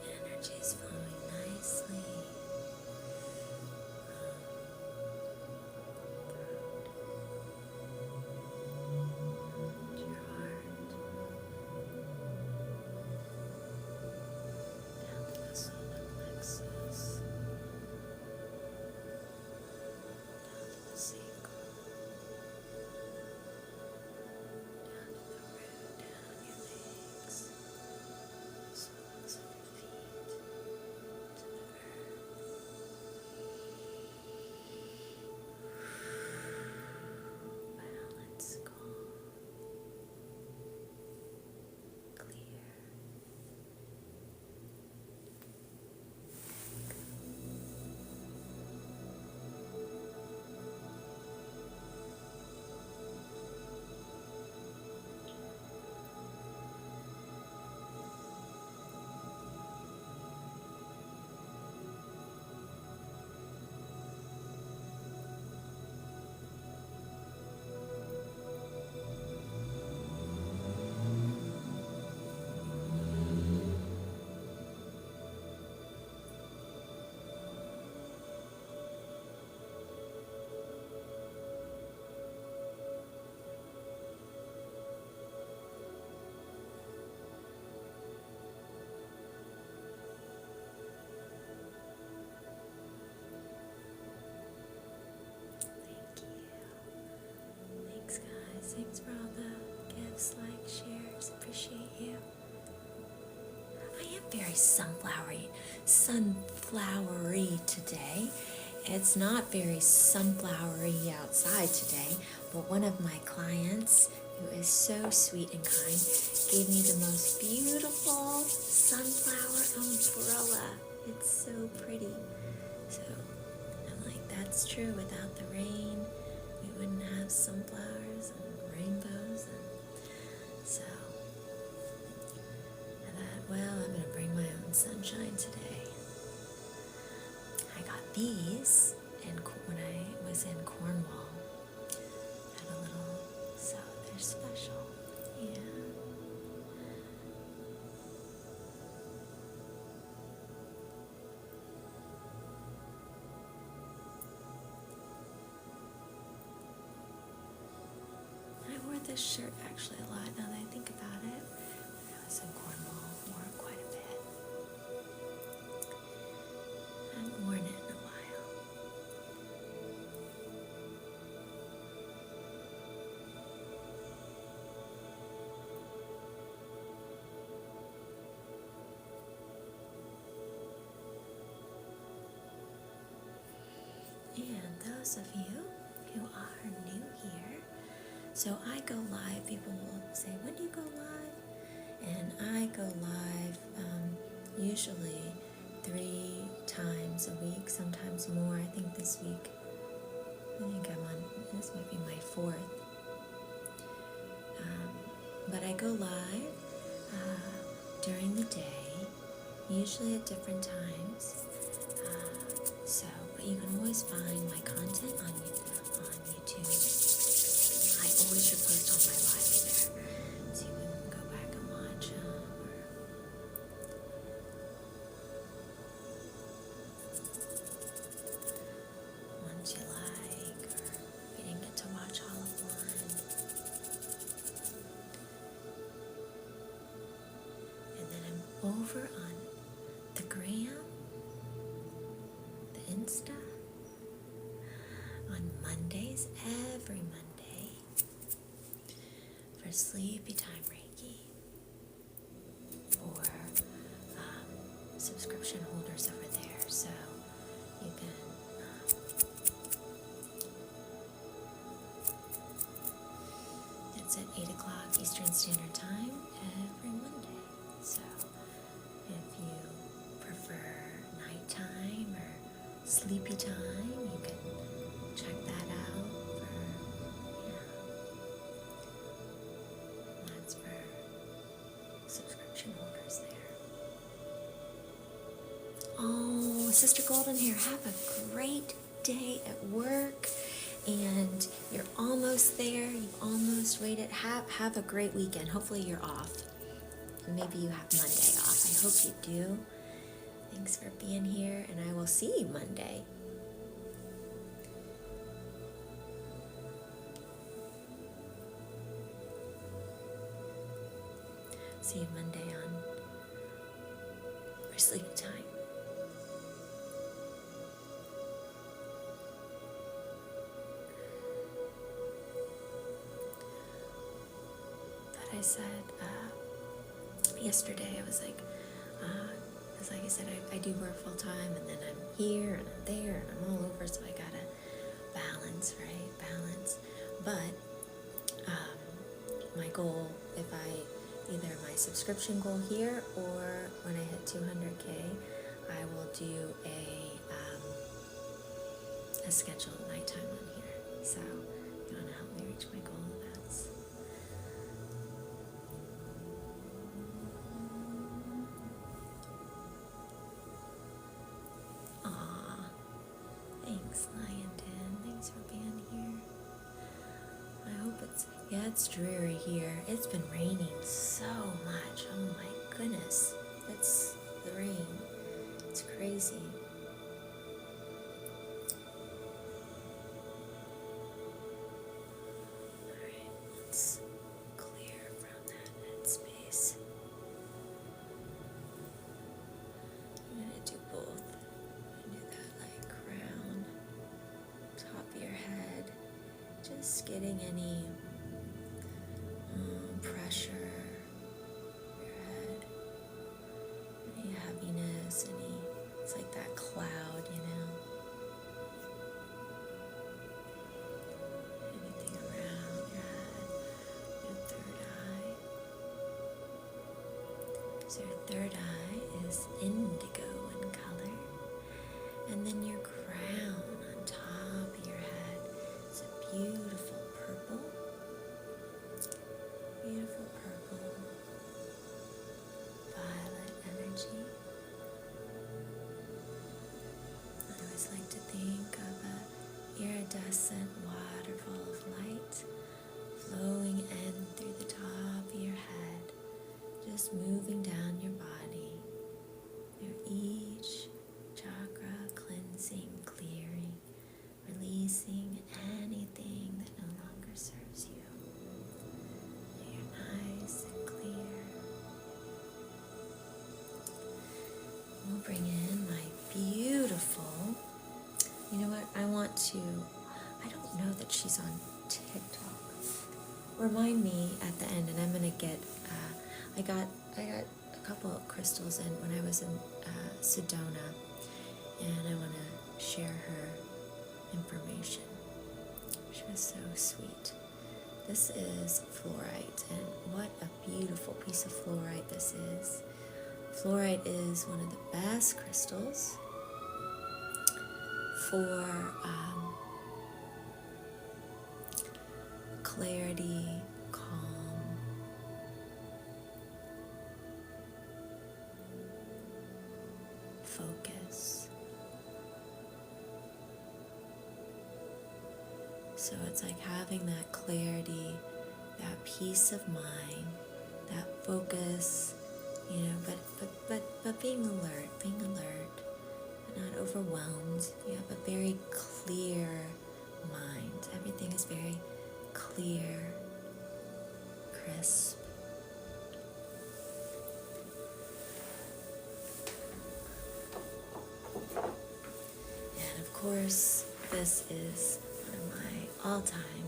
Energy's flowing nicely. To your heart. Down to the solar plexus. Down to the sacral. Down to the root, down your legs. Soles of your feet. To the earth. Balance, calm, clear. Thanks, guys. Thanks for all the gifts, likes, shares. Appreciate you. I am very sunflowery today. It's not very sunflowery outside today, but one of my clients, who is so sweet and kind, gave me the most beautiful sunflower umbrella. It's so pretty. So I'm like, that's true. Without the rain, we wouldn't have sunflowers and rainbows. And so I thought, well, I'm going to bring my own sunshine today. I got these when I was in Cornwall. Had a little, so they're special. Yeah. I wore this shirt actually a lot now that I think about it. When I was in Cornwall, I wore it quite a bit. I haven't worn it in a while. those of you who are new here, so I go live. People will say, when do you go live? And I go live usually 3 times a week, sometimes more. I think this week, this might be my 4th. But I go live during the day, usually at different times. But you can always find my content on YouTube. I always should post all my lives there, so you can go back and watch them. Ones you like, or if you didn't get to watch all of one. And then I'm over on the Gram, the Insta, on Mondays, every Monday, for Sleepy Time Reiki, for subscription holders over there. So you can it's at 8 o'clock Eastern Standard Time every Monday. So if you prefer nighttime or sleepy time, you can check that out that's for subscription holders there. Oh, Sister Golden here, have a great day at work. And you're almost there. You've almost made it. Have a great weekend. Hopefully you're off. Maybe you have Monday off. I hope you do. Thanks for being here, and I will see you Monday. See you Monday on our sleepy time. I said yesterday, I was like, because like I said, I do work full time, and then I'm here and I'm there and I'm all over, so I gotta balance, right? Balance. But my goal, if either my subscription goal here or when I hit 200K, I will do a scheduled nighttime on here. So if you want to help me reach my goal, that's thanks, Lionton. Thanks for being here. I hope it's dreary here. It's been raining so much. Oh my goodness. It's the rain. It's crazy. Alright, let's clear from that headspace. I'm gonna do both. Do that crown, top of your head, just getting any pressure in your head, any heaviness, it's like that cloud, anything around your head, your third eye. So your third eye is indigo in color, and then your crown on top of your head is a beautiful purple, violet energy. I always like to think of an iridescent waterfall of light flowing in through the top of your head, just moving down your body, through each chakra, cleansing, clearing, releasing anything that no longer serves you. You're nice and clear. We'll bring in my beautiful, you know what, I don't know that she's on TikTok. Remind me at the end, and I'm going to get, I got a couple of crystals in when I was in Sedona, and I want to share her information. She was so sweet. This is fluorite, and what a beautiful piece of fluorite this is. Fluorite is one of the best crystals for clarity, calm, focus. So it's like having that clarity, that peace of mind, that focus, but being alert, but not overwhelmed. You have a very clear mind. Everything is very clear, crisp. And of course, this is one of my all-time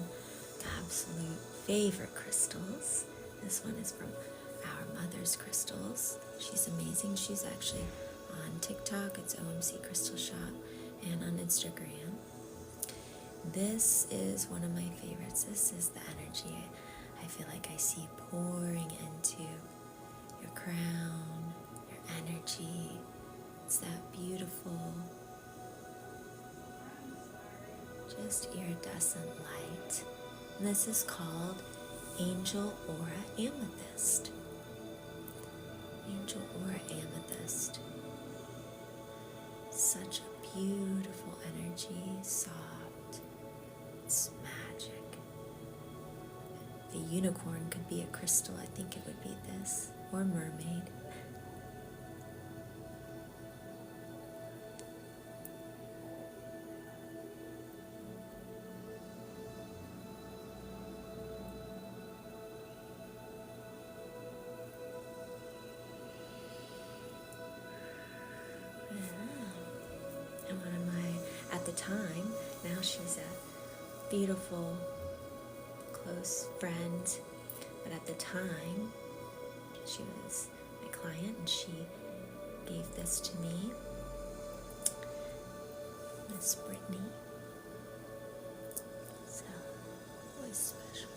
absolute favorite crystals. This one is from Our Mother's Crystals. She's amazing. She's actually on TikTok. It's OMC Crystal Shop, and on Instagram. This is one of my favorites. This is the energy I feel like I see pouring into your crown, your energy. It's that beautiful, just iridescent light. And this is called Angel Aura Amethyst. Angel Aura Amethyst. Such a beautiful energy, soft. It's magic. The unicorn could be a crystal. I think it would be this, or mermaid. And one of my, at the time, now she's a beautiful, close friend, but at the time, she was my client, and she gave this to me, Miss Brittany. So, always special.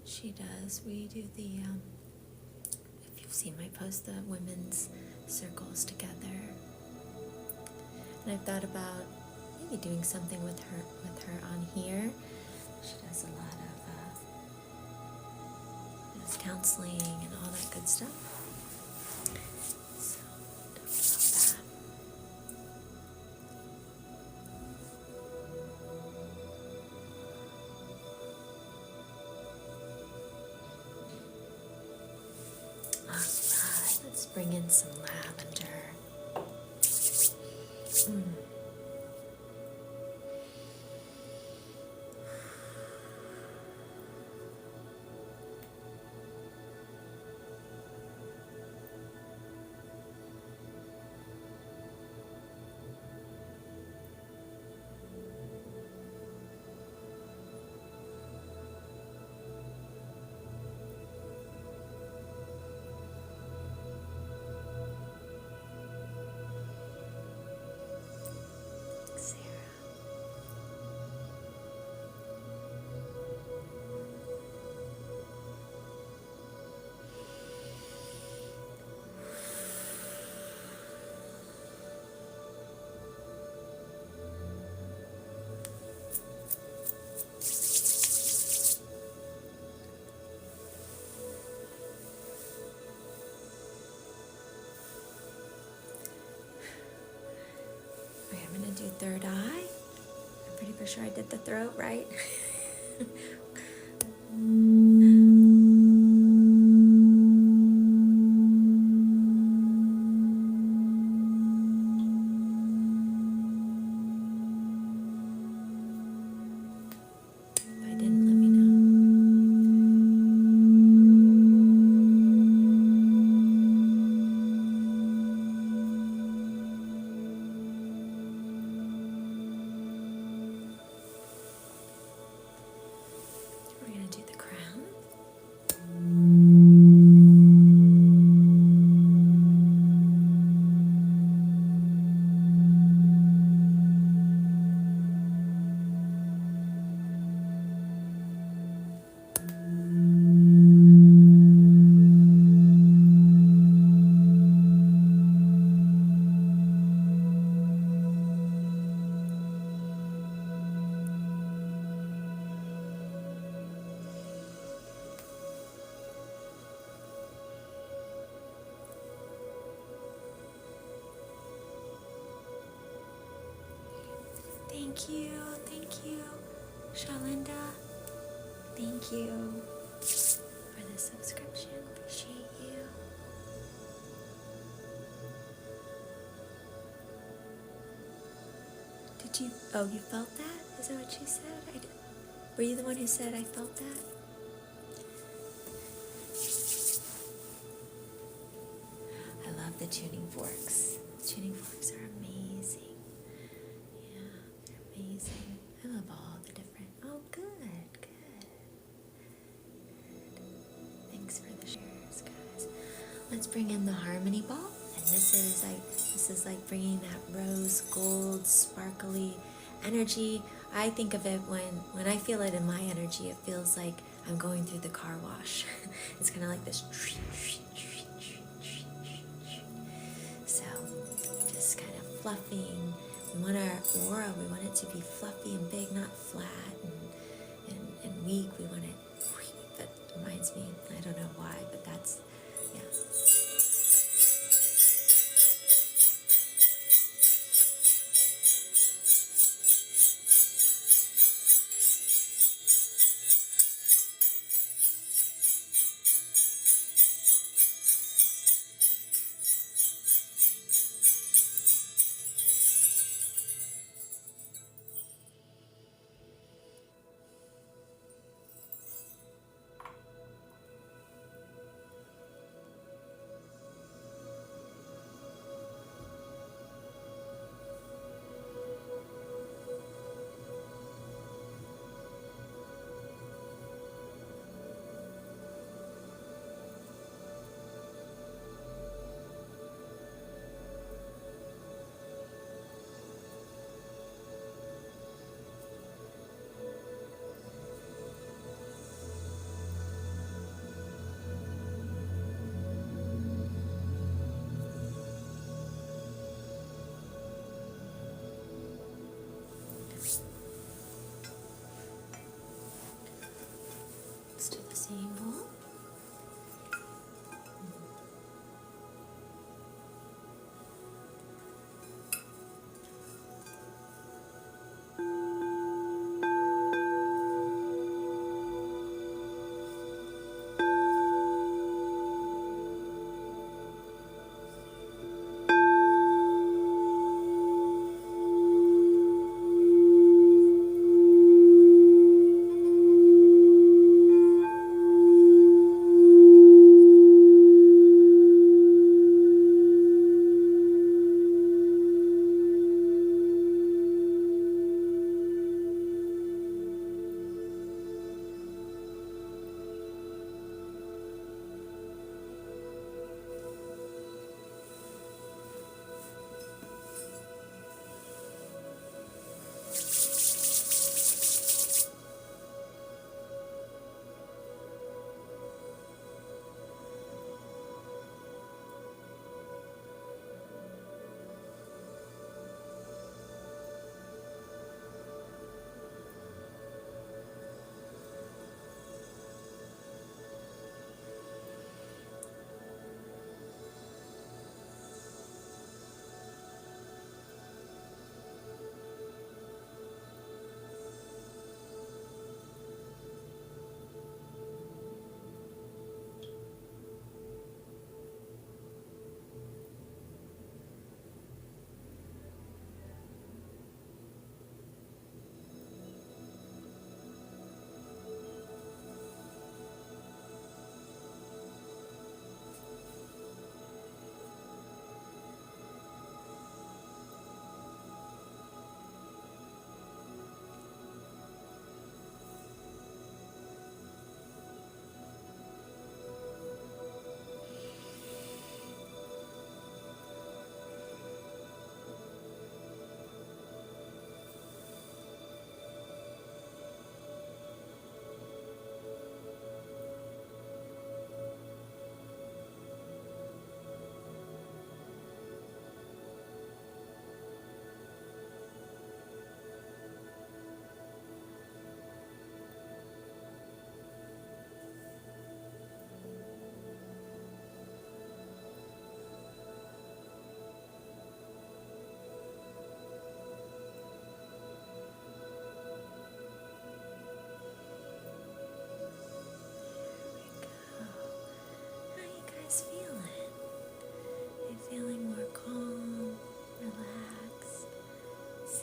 She does. We do the, if you've seen my post, the women's circles together. And I've thought about maybe doing something with her on here. She does a lot of counseling and all that good stuff. So, don't know about that. Alright, let's bring in some lavender. I'm going to do third eye. I'm pretty sure I did the throat right. If I didn't, let me know. Thank you, Shalinda. Thank you for the subscription. Appreciate you. Did you? Oh, you felt that? Is that what you said? Were you the one who said I felt that? I love the tuning forks. Tuning forks are amazing. Yeah, they're amazing. I love all the different. Oh, good. Thanks for the shares, guys. Let's bring in the harmony ball, and this is like bringing that rose gold sparkly energy. I think of it when I feel it in my energy. It feels like I'm going through the car wash. It's kind of like this. So just kind of fluffing. We want our aura. We want it to be fluffy and big, not flat and weak. We want it. That reminds me. I don't know why, but that's yeah.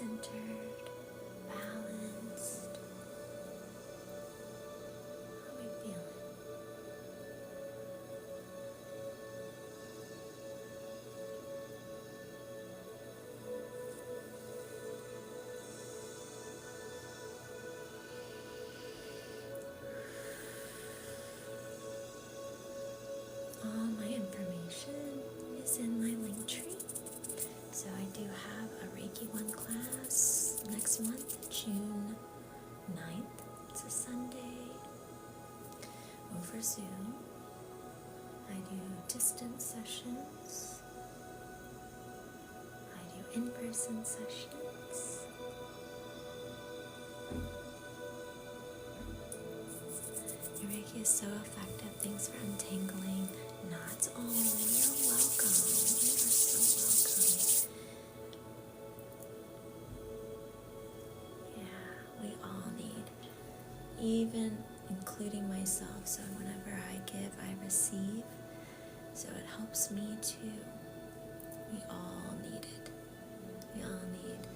centered, balanced. How are we feeling? All my information is in my link tree. So I do have a Reiki 1 class next month, June 9th. It's a Sunday over Zoom. I do distance sessions. I do in-person sessions. Reiki is so effective. Thanks for untangling knots. Oh, you're welcome. You are so welcome. Yeah, we all need, even including myself. So whenever I give, I receive. So it helps me too. We all need it. We all need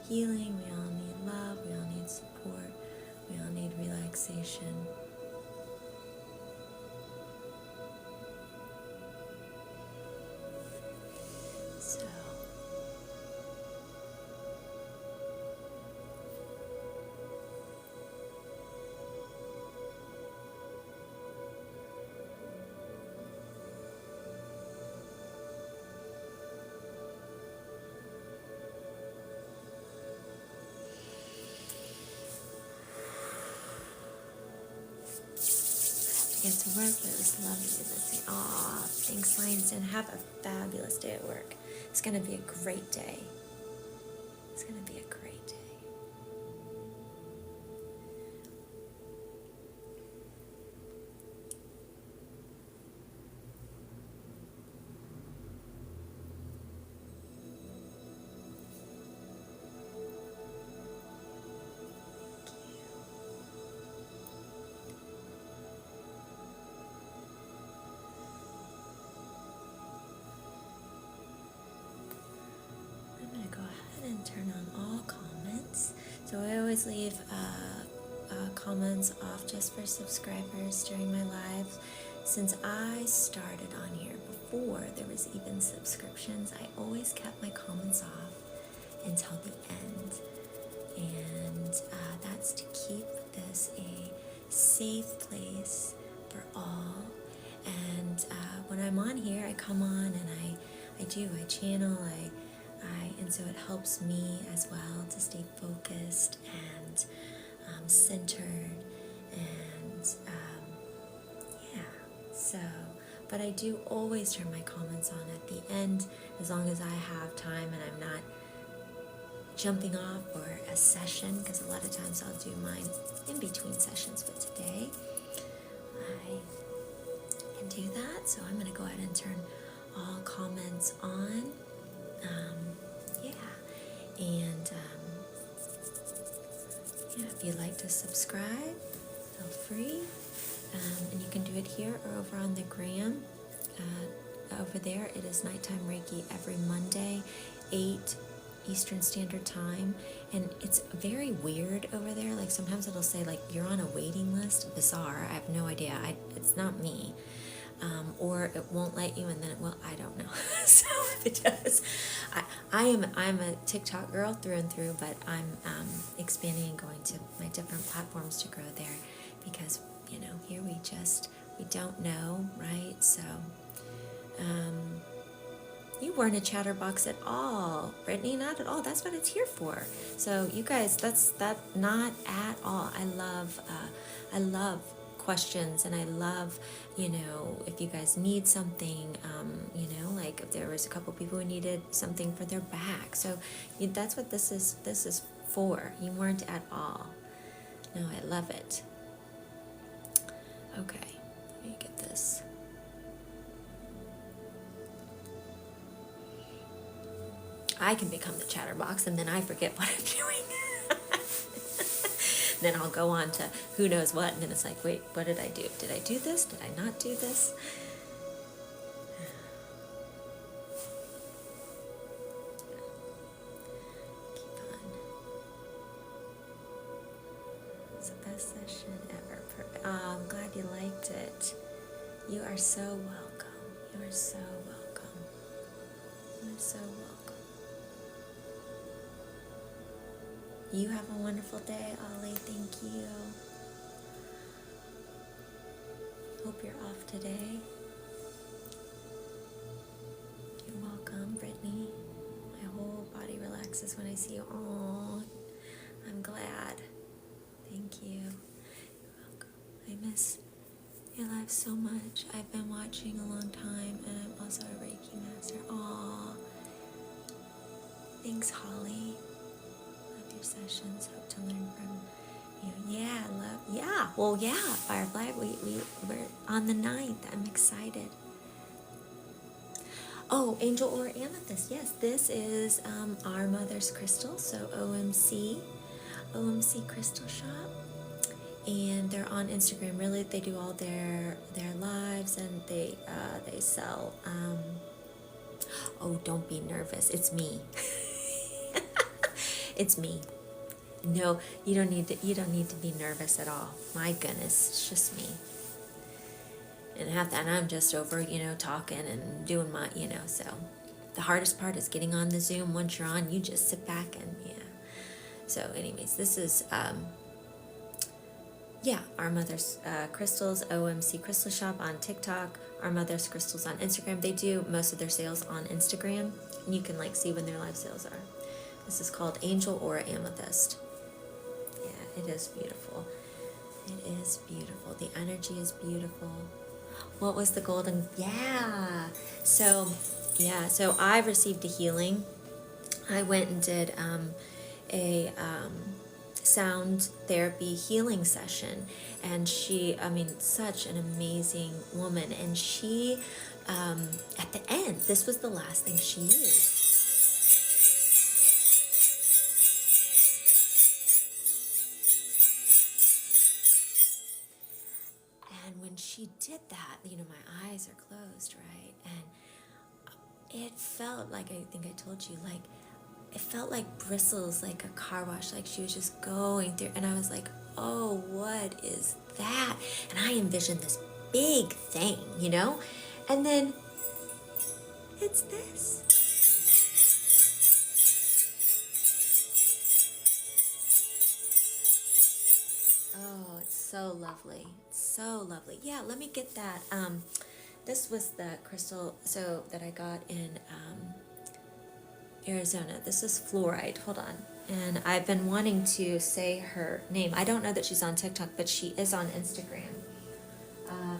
healing. We all need love. We all need support. We all need relaxation. So get to work, but it was lovely listening. Aw, thanks, Langston. Have a fabulous day at work. It's going to be a great day. It's going to be a great day. And turn on all comments. So I always leave comments off just for subscribers during my lives. Since I started on here before there was even subscriptions, I always kept my comments off until the end. And that's to keep this a safe place for all. And when I'm on here, I come on and I channel, and so it helps me as well to stay focused and centered, and so, but I do always turn my comments on at the end, as long as I have time and I'm not jumping off for a session, because a lot of times I'll do mine in between sessions, but today I can do that. So I'm going to go ahead and turn all comments on. And if you'd like to subscribe, feel free. And you can do it here or over on the gram. Over there, it is Nighttime Reiki every Monday, 8 Eastern Standard Time. And it's very weird over there. Like sometimes it'll say like you're on a waiting list. Bizarre. I have no idea. It's not me. Or it won't let you, and then it will. I don't know. So if it does, I'm a TikTok girl through and through, but I'm expanding and going to my different platforms to grow there, because here we don't know, right? So you weren't a chatterbox at all, Brittany, not at all. That's what it's here for. So you guys, that's not at all. I love questions, and I love, if you guys need something, like if there was a couple people who needed something for their back. So that's what this is for. You weren't at all. No, I love it. Okay, let me get this. I can become the chatterbox, and then I forget what I'm doing. Then I'll go on to who knows what, and then it's like, wait, what did I do? Did I do this? Did I not do this? Keep on. best session ever. Oh, I'm glad you liked it. You are so welcome. You are so welcome. You are so welcome. You have a wonderful day, Ollie. Thank you. Hope you're off today. You're welcome, Brittany. My whole body relaxes when I see you. Oh, I'm glad. Thank you. You're welcome. I miss your live so much. I've been watching a long time, and I'm also a Reiki master. Aw. Thanks, Holly. Love your sessions. Hope to learn from you. Yeah, Well, yeah, Firefly. We're on the 9th. I'm excited. Oh, Angel or Amethyst. Yes, this is our mother's crystal. So OMC Crystal Shop. And they're on Instagram. Really, they do all their lives, and they sell. Oh, don't be nervous. It's me. It's me. No, you don't need to be nervous at all. My goodness, it's just me. And I'm just over, talking and doing my, so the hardest part is getting on the Zoom. Once you're on, you just sit back and So anyways, this is Our Mother's Crystals, OMC Crystal Shop on TikTok, Our Mother's Crystals on Instagram. They do most of their sales on Instagram, and you can see when their live sales are. This is called Angel or Amethyst. Yeah, it is beautiful. It is beautiful. The energy is beautiful. What was the golden? Yeah. So I received a healing. I went and did a sound therapy healing session, and she, such an amazing woman, and she at the end, this was the last thing she used. And when she did that, my eyes are closed, right? And it felt like, I think I told you, it felt like bristles, like a car wash, like she was just going through. And I was like, oh, what is that? And I envisioned this big thing, And then it's this. Oh, it's so lovely. It's so lovely. Yeah, let me get that. This was the crystal that I got in Arizona. This is fluoride. Hold on. And I've been wanting to say her name. I don't know that she's on TikTok, but she is on Instagram. I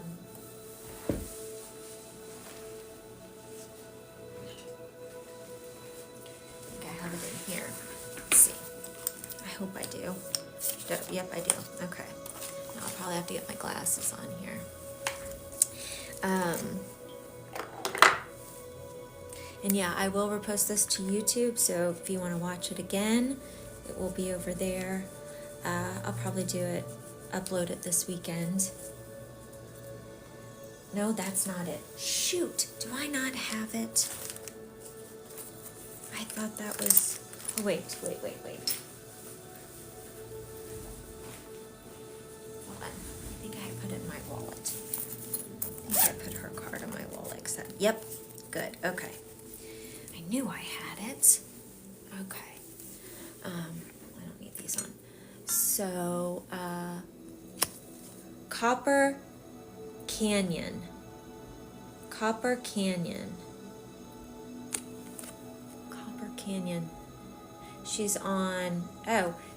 think I have it in here. Let's see. I hope I do. Yep, I do. Okay. Now I'll probably have to get my glasses on here. And yeah, I will repost this to YouTube, so if you want to watch it again, it will be over there. I'll probably upload it this weekend. No, that's not it. Shoot, do I not have it? I thought that was, oh, wait. Hold on, I think I put it in my wallet. I think I put her card in my wallet. Yep, good, okay. I knew I had it. Okay. I don't need these on. So, Copper Canyon. She's on,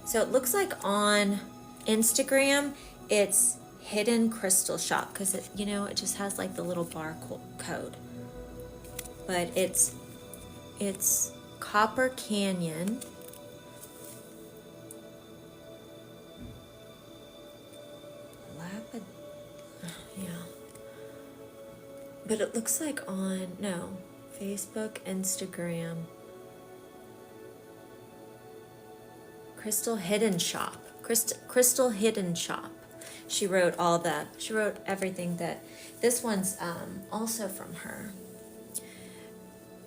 so it looks like on Instagram, it's Hidden Crystal Shop, because it just has the little barcode. But it's Copper Canyon. Yeah. But it looks like on, Facebook, Instagram. Crystal Hidden Shop. Crystal Hidden Shop. She wrote everything that, this one's also from her.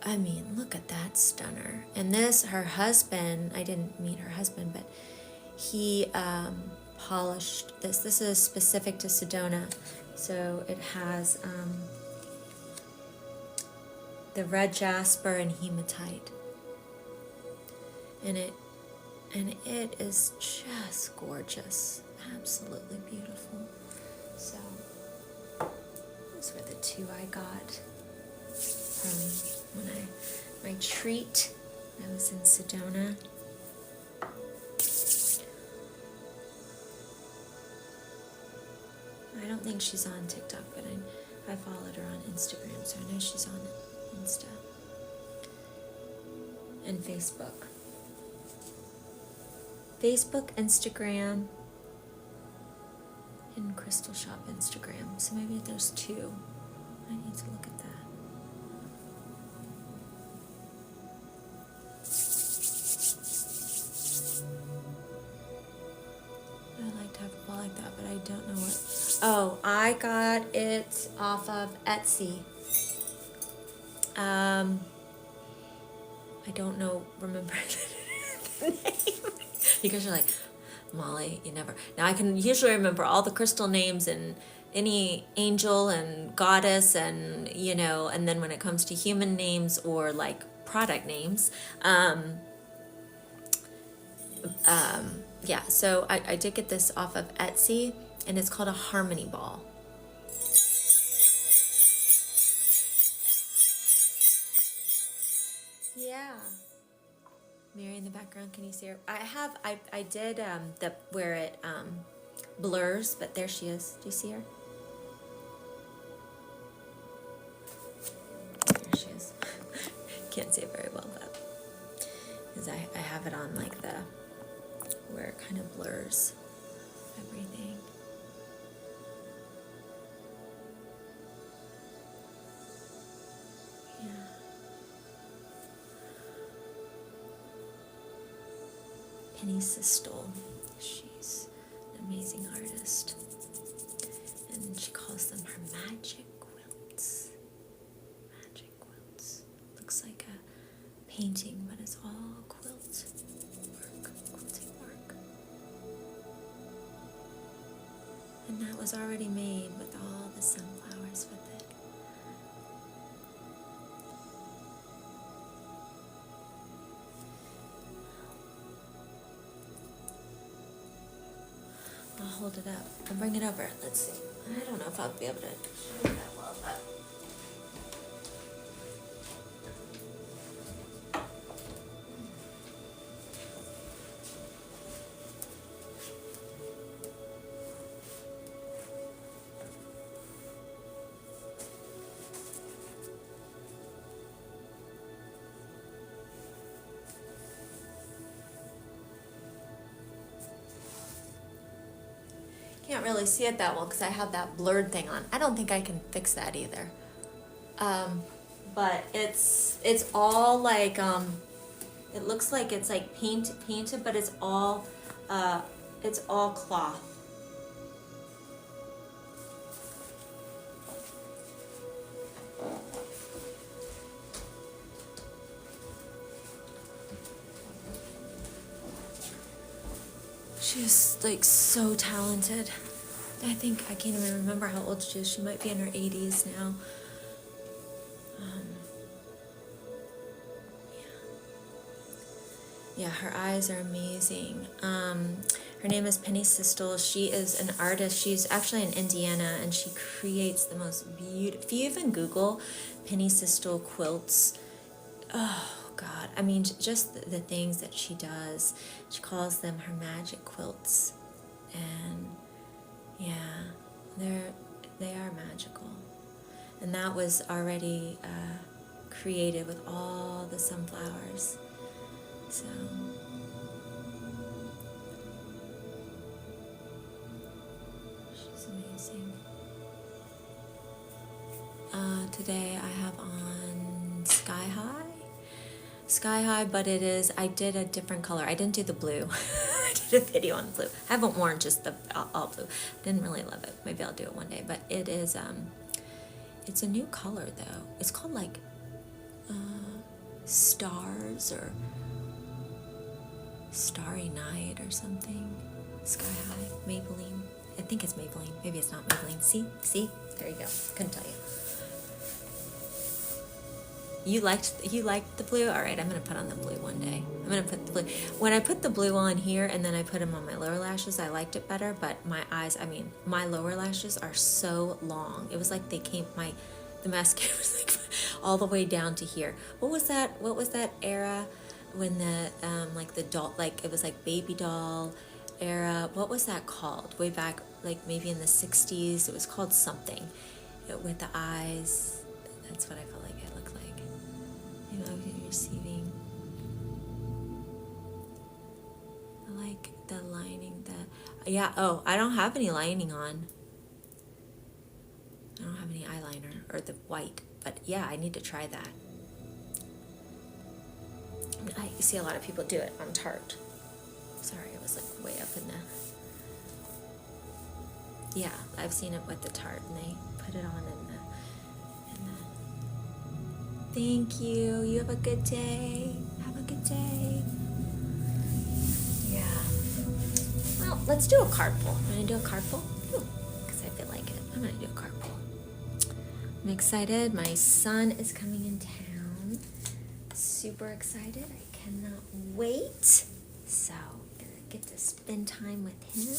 I mean, look at that stunner. And this, her husband, I didn't meet her husband, but he polished this. This is specific to Sedona. So it has the red jasper and hematite. And it is just gorgeous. Absolutely beautiful. So those were the two I got from my treat. I was in Sedona. I don't think she's on TikTok, but I followed her on Instagram, so I know she's on Insta and Facebook. Facebook, Instagram, and Crystal Shop Instagram. So maybe there's two. I need to look at that. I like to have a ball like that, but I don't know what. Oh, I got it off of Etsy. I don't remember the name. Because you're like, Molly, you never. Now I can usually remember all the crystal names and any angel and goddess and, and then when it comes to human names or like product names, yeah, so I did get this off of Etsy, and it's called a harmony ball. Yeah. Mary in the background, can you see her? I did the where it blurs, but there she is. Do you see her? There she is. Can't see it very well, but because I have it on like the where it kind of blurs everything. Yeah. Penny Sistel. She's an amazing artist. And she calls them her magic quilts. Magic quilts. Looks like a painting, but it's all quilt work, quilting work. And that was already made with all the sunflowers with it. I'll hold it up. I'll bring it over. Let's see. I don't know if I'll be able to show you that well, but can't really see it that well because I have that blurred thing on. I don't think I can fix that either. But it's all like it looks like it's like painted, but it's all cloth. She's like so talented. I think I can't even remember how old she is. She might be in her 80s now. Yeah, her eyes are amazing. Her name is Penny Sistel. She is an artist. She's actually in Indiana, and she creates the most beautiful. If you even Google Penny Sistel quilts, oh God, I mean, just the things that she does. She calls them her magic quilts, and yeah, they are magical. And that was already created with all the sunflowers. So she's amazing. Today I have on Sky High, but I did a different color. I didn't do the blue. I did a video on blue. I haven't worn just the all blue. Didn't really love it. Maybe I'll do it one day, but it is it's a new color though. It's called like Stars or Starry Night or something. Sky High, Maybelline. I think it's Maybelline. Maybe it's not Maybelline. See? There you go. Couldn't tell you. You liked the blue? All right, I'm going to put on the blue one day. I'm going to put the blue. When I put the blue on here and then I put them on my lower lashes, I liked it better, but my eyes, my lower lashes are so long. It was like the mascara was like all the way down to here. What was that era when the doll, like it was like baby doll era? What was that called? Way back, like maybe in the 60s, it was called something with the eyes. That's what I felt like it looked like. Receiving. I like the lining, I don't have any lining on. I don't have any eyeliner or the white, but yeah, I need to try that. I see a lot of people do it on Tarte. Sorry, it was like way up in the... Yeah, I've seen it with the Tarte, and they put it on in the... Thank you. You have a good day. Have a good day. Yeah. Well, let's do a card pull. I'm going to do a card pull? Because I feel like it. I'm going to do a card pull. I'm excited. My son is coming in town. Super excited. I cannot wait. So, I'm going to get to spend time with him.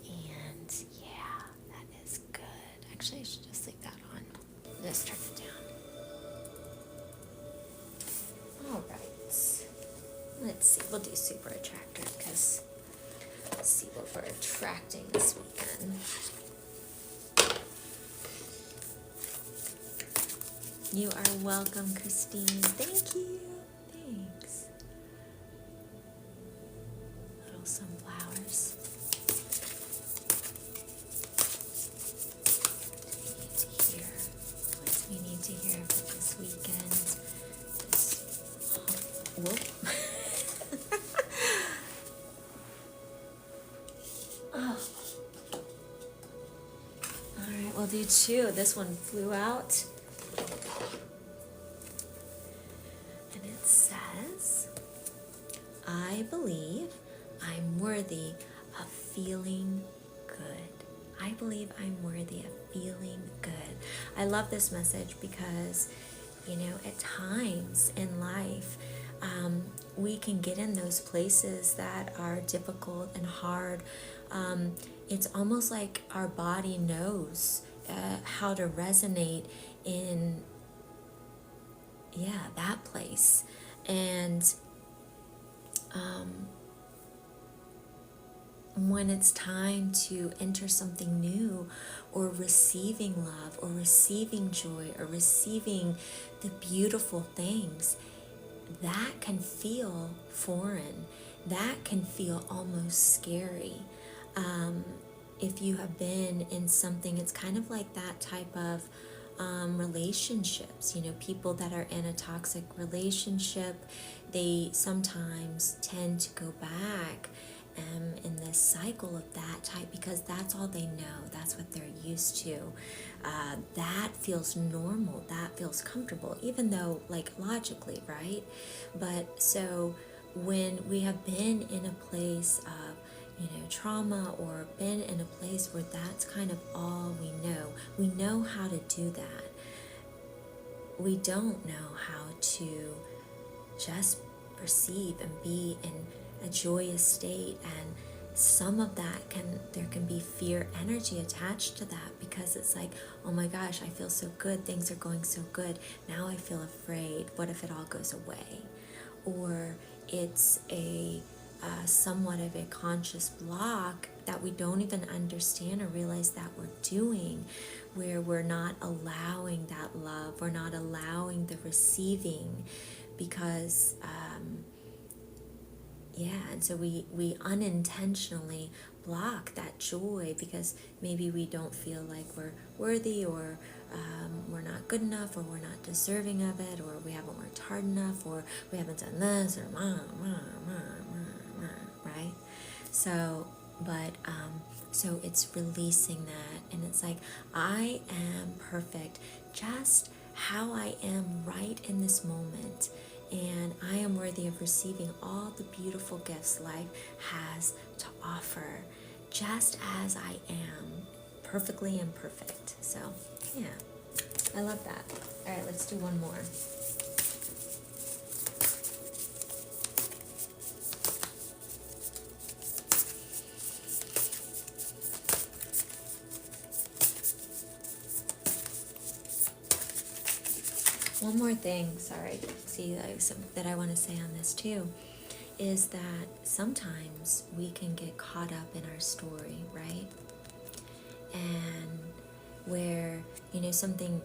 And, yeah, that is good. Actually, I should just leave that on. Just turn it down. All right, let's see, we'll do super attractor because let's see what we're attracting this weekend. You are welcome, Christine. Thank you. Thanks. Little sunflowers. What do we need to hear for this weekend? Whoop. Oh. All right, we'll do two. This one flew out. And it says, I believe I'm worthy of feeling good. I believe I'm worthy of feeling good. I love this message because, at times in life, we can get in those places that are difficult and hard. It's almost like our body knows how to resonate in, that place. And when it's time to enter something new, or receiving love, or receiving joy, or receiving the beautiful things, that can feel foreign. That can feel almost scary. If you have been in something, it's kind of like that type of relationships. People that are in a toxic relationship, they sometimes tend to go back in this cycle of that type because that's all they know. That's what they're used to. That feels normal. That feels comfortable, even though, logically, right? But so when we have been in a place of, trauma, or been in a place where that's kind of all we know how to do that. We don't know how to just perceive and be in a joyous state, and some of that there can be fear energy attached to that, because it's like, oh my gosh, I feel so good, things are going so good, now I feel afraid, what if it all goes away? Or it's a somewhat of a conscious block that we don't even understand or realize that we're doing, where we're not allowing that love, we're not allowing the receiving, because and so we unintentionally block that joy because maybe we don't feel like we're worthy, or we're not good enough, or we're not deserving of it, or we haven't worked hard enough, or we haven't done this, or right? So, but so it's releasing that, and it's like, I am perfect just how I am right in this moment. and I am worthy of receiving all the beautiful gifts life has to offer, just as I am, perfectly imperfect. So, yeah, I love that. All right, let's do one more. One more thing, sorry, see, that I want to say on this too, is that sometimes we can get caught up in our story, right? And where, something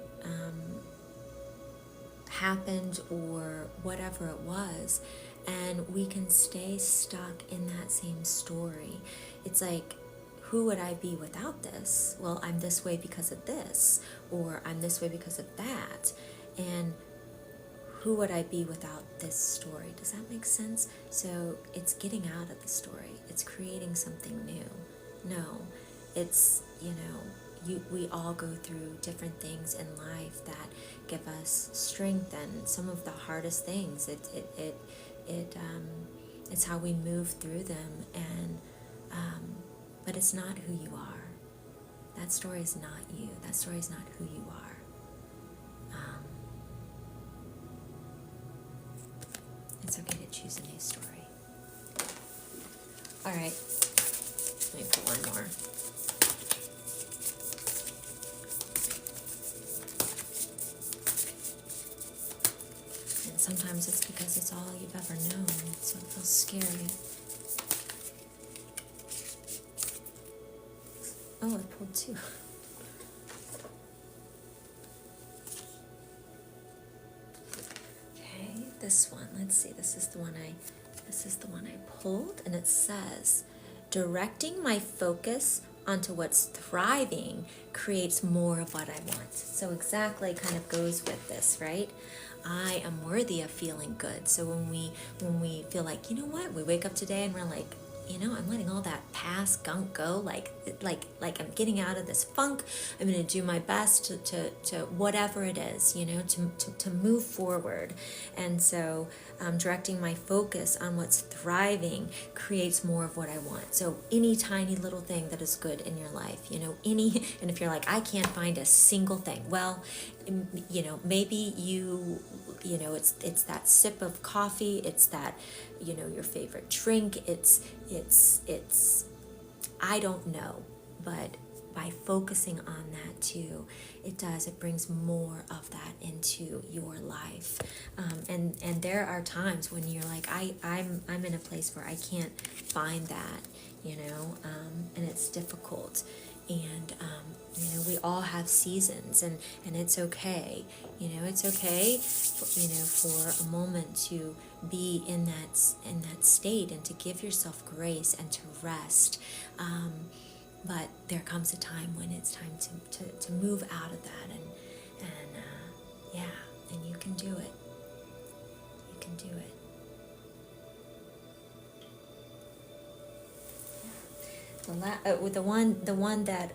happened or whatever it was, and we can stay stuck in that same story. It's like, who would I be without this? Well, I'm this way because of this, or I'm this way because of that. And who would I be without this story? Does that make sense? So it's getting out of the story. It's creating something new. No, it's, we all go through different things in life that give us strength, and some of the hardest things. It's how we move through them, and but it's not who you are. That story is not you. That story is not who you are. It's okay to choose a new story. All right, let me put one more. And sometimes it's because it's all you've ever known, so it feels scary. Oh, I pulled two. This one, let's see, this is the one I pulled, and it says, directing my focus onto what's thriving creates more of what I want. So exactly kind of goes with this, right? I am worthy of feeling good. So when we feel like, you know what, we wake up today and we're like, I'm letting all that past gunk go, like I'm getting out of this funk. I'm going to do my best to whatever it is, to move forward. And so directing my focus on what's thriving creates more of what I want. So any tiny little thing that is good in your life, and if you're like, I can't find a single thing, well, maybe it's that sip of coffee, it's that, your favorite drink, it's I don't know, but by focusing on that too, it brings more of that into your life. And there are times when you're like, I'm in a place where I can't find that, and it's difficult. And, we all have seasons, and it's okay. It's okay, for a moment to be in that state, and to give yourself grace and to rest. But there comes a time when it's time to move out of that, and you can do it. You can do it. The one that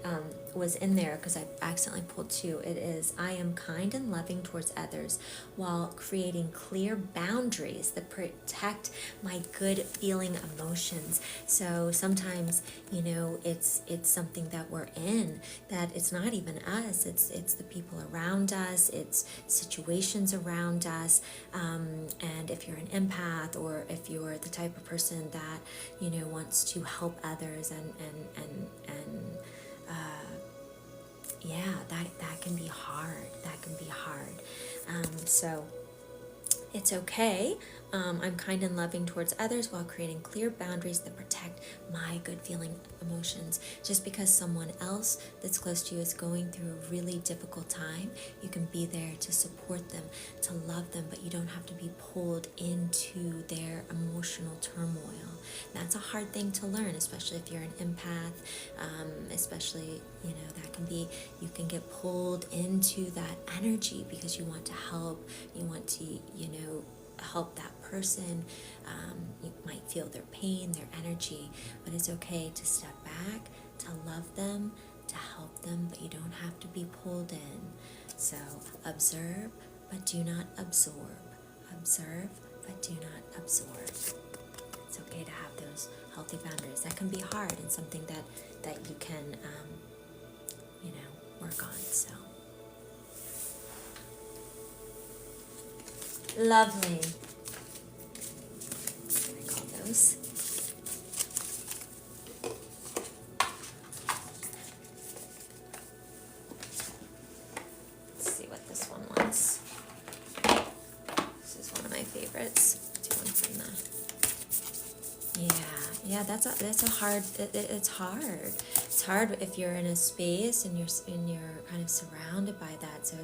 was in there, because I accidentally pulled two, it is, I am kind and loving towards others while creating clear boundaries that protect my good feeling emotions. So sometimes, it's something that we're in, that it's not even us, it's the people around us, it's situations around us, and if you're an empath, or if you're the type of person that, wants to help others, and that can be hard. That can be hard. So it's okay. I'm kind and loving towards others while creating clear boundaries that protect my good feeling emotions. Just because someone else that's close to you is going through a really difficult time, you can be there to support them, to love them, but you don't have to be pulled into their emotional turmoil. That's a hard thing to learn, especially if you're an empath, especially, that can be, you can get pulled into that energy because you want to help, you want to, help that person. You might feel their pain, their energy, but it's okay to step back, to love them, to help them, but you don't have to be pulled in. So observe, but do not absorb. observe, but do not absorb. It's okay to have those healthy boundaries. That can be hard and something that you can, work on. So lovely. What do I call those? Let's see what this one wants. This is one of my favorites. Do one from the. Yeah. That's a hard. It's hard. It's hard if you're in a space and you're kind of surrounded by that. So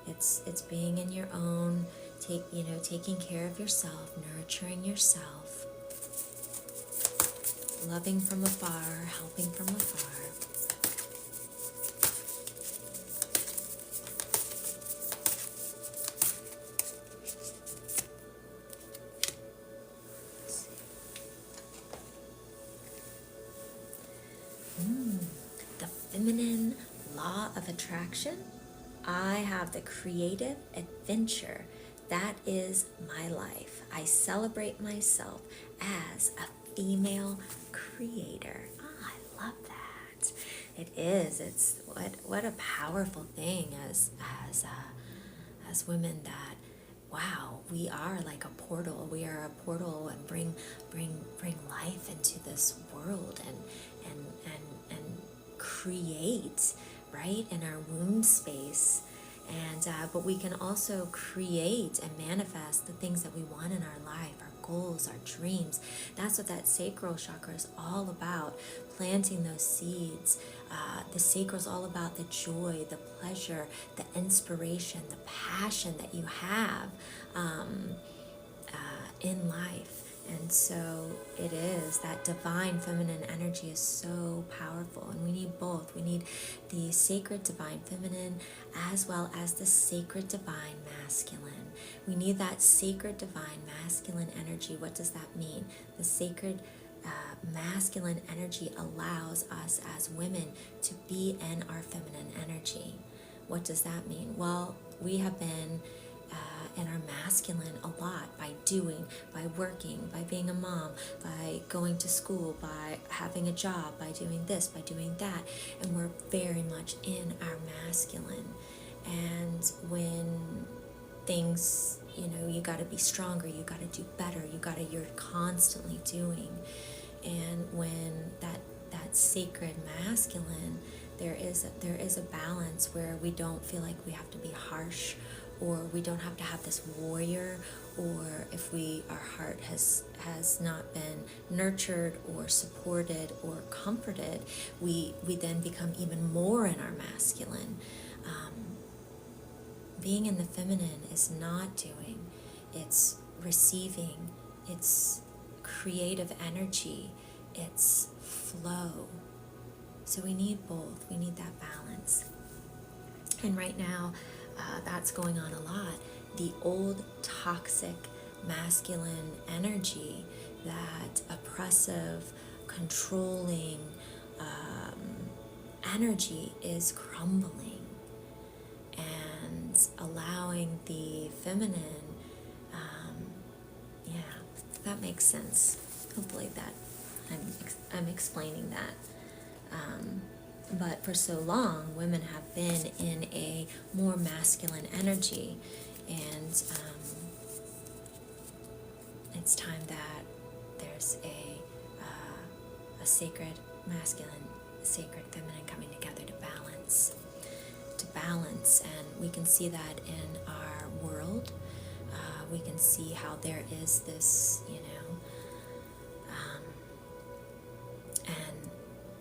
it's being in your own. Taking care of yourself, nurturing yourself, loving from afar, helping from afar. The feminine law of attraction. I have the creative adventure. That is my life. I celebrate myself as a female creator. I love that. It is. It's what a powerful thing as women, that wow, we are like a portal. We are a portal and bring life into this world and create, right, in our womb space. And but we can also create and manifest the things that we want in our life, our goals, our dreams. That's what that sacral chakra is all about, planting those seeds. The sacral is all about the joy, the pleasure, the inspiration, the passion that you have in life. And so it is, that divine feminine energy is so powerful, and we need both. We need the sacred divine feminine as well as the sacred divine masculine. We need that sacred divine masculine energy. What does that mean? The sacred masculine energy allows us as women to be in our feminine energy. What does that mean? Well, we have been in our masculine a lot by doing, by working, by being a mom, by going to school, by having a job, by doing this, by doing that, and we're very much in our masculine. And when things, you got to be stronger, you got to do better, you're constantly doing. And when that sacred masculine, there is a balance where we don't feel like we have to be harsh, or we don't have to have this warrior, or if our heart has not been nurtured or supported or comforted, we then become even more in our masculine. Being in the feminine is not doing, it's receiving, it's creative energy, it's flow. So we need both, we need that balance. And right now, that's going on a lot. The old toxic masculine energy, that oppressive, controlling energy is crumbling, and allowing the feminine, that makes sense. Hopefully that I'm explaining that. But for so long, women have been in a more masculine energy, and it's time that there's a sacred masculine, a sacred feminine coming together to balance. And we can see that in our world. We can see how there is this, and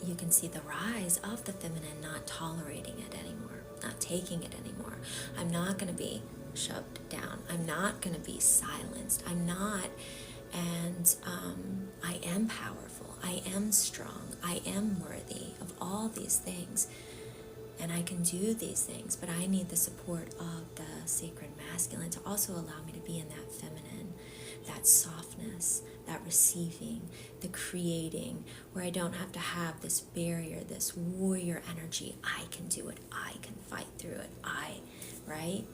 you can see the rise of the feminine not tolerating it anymore, not taking it anymore. I'm not going to be shoved down. I'm not going to be silenced. I'm not, and I am powerful. I am strong. I am worthy of all these things. And I can do these things, but I need the support of the sacred masculine to also allow me to be in that feminine, that softness, that receiving, the creating, where I don't have to have this barrier, this warrior energy. I can do it. I can fight through it. Right?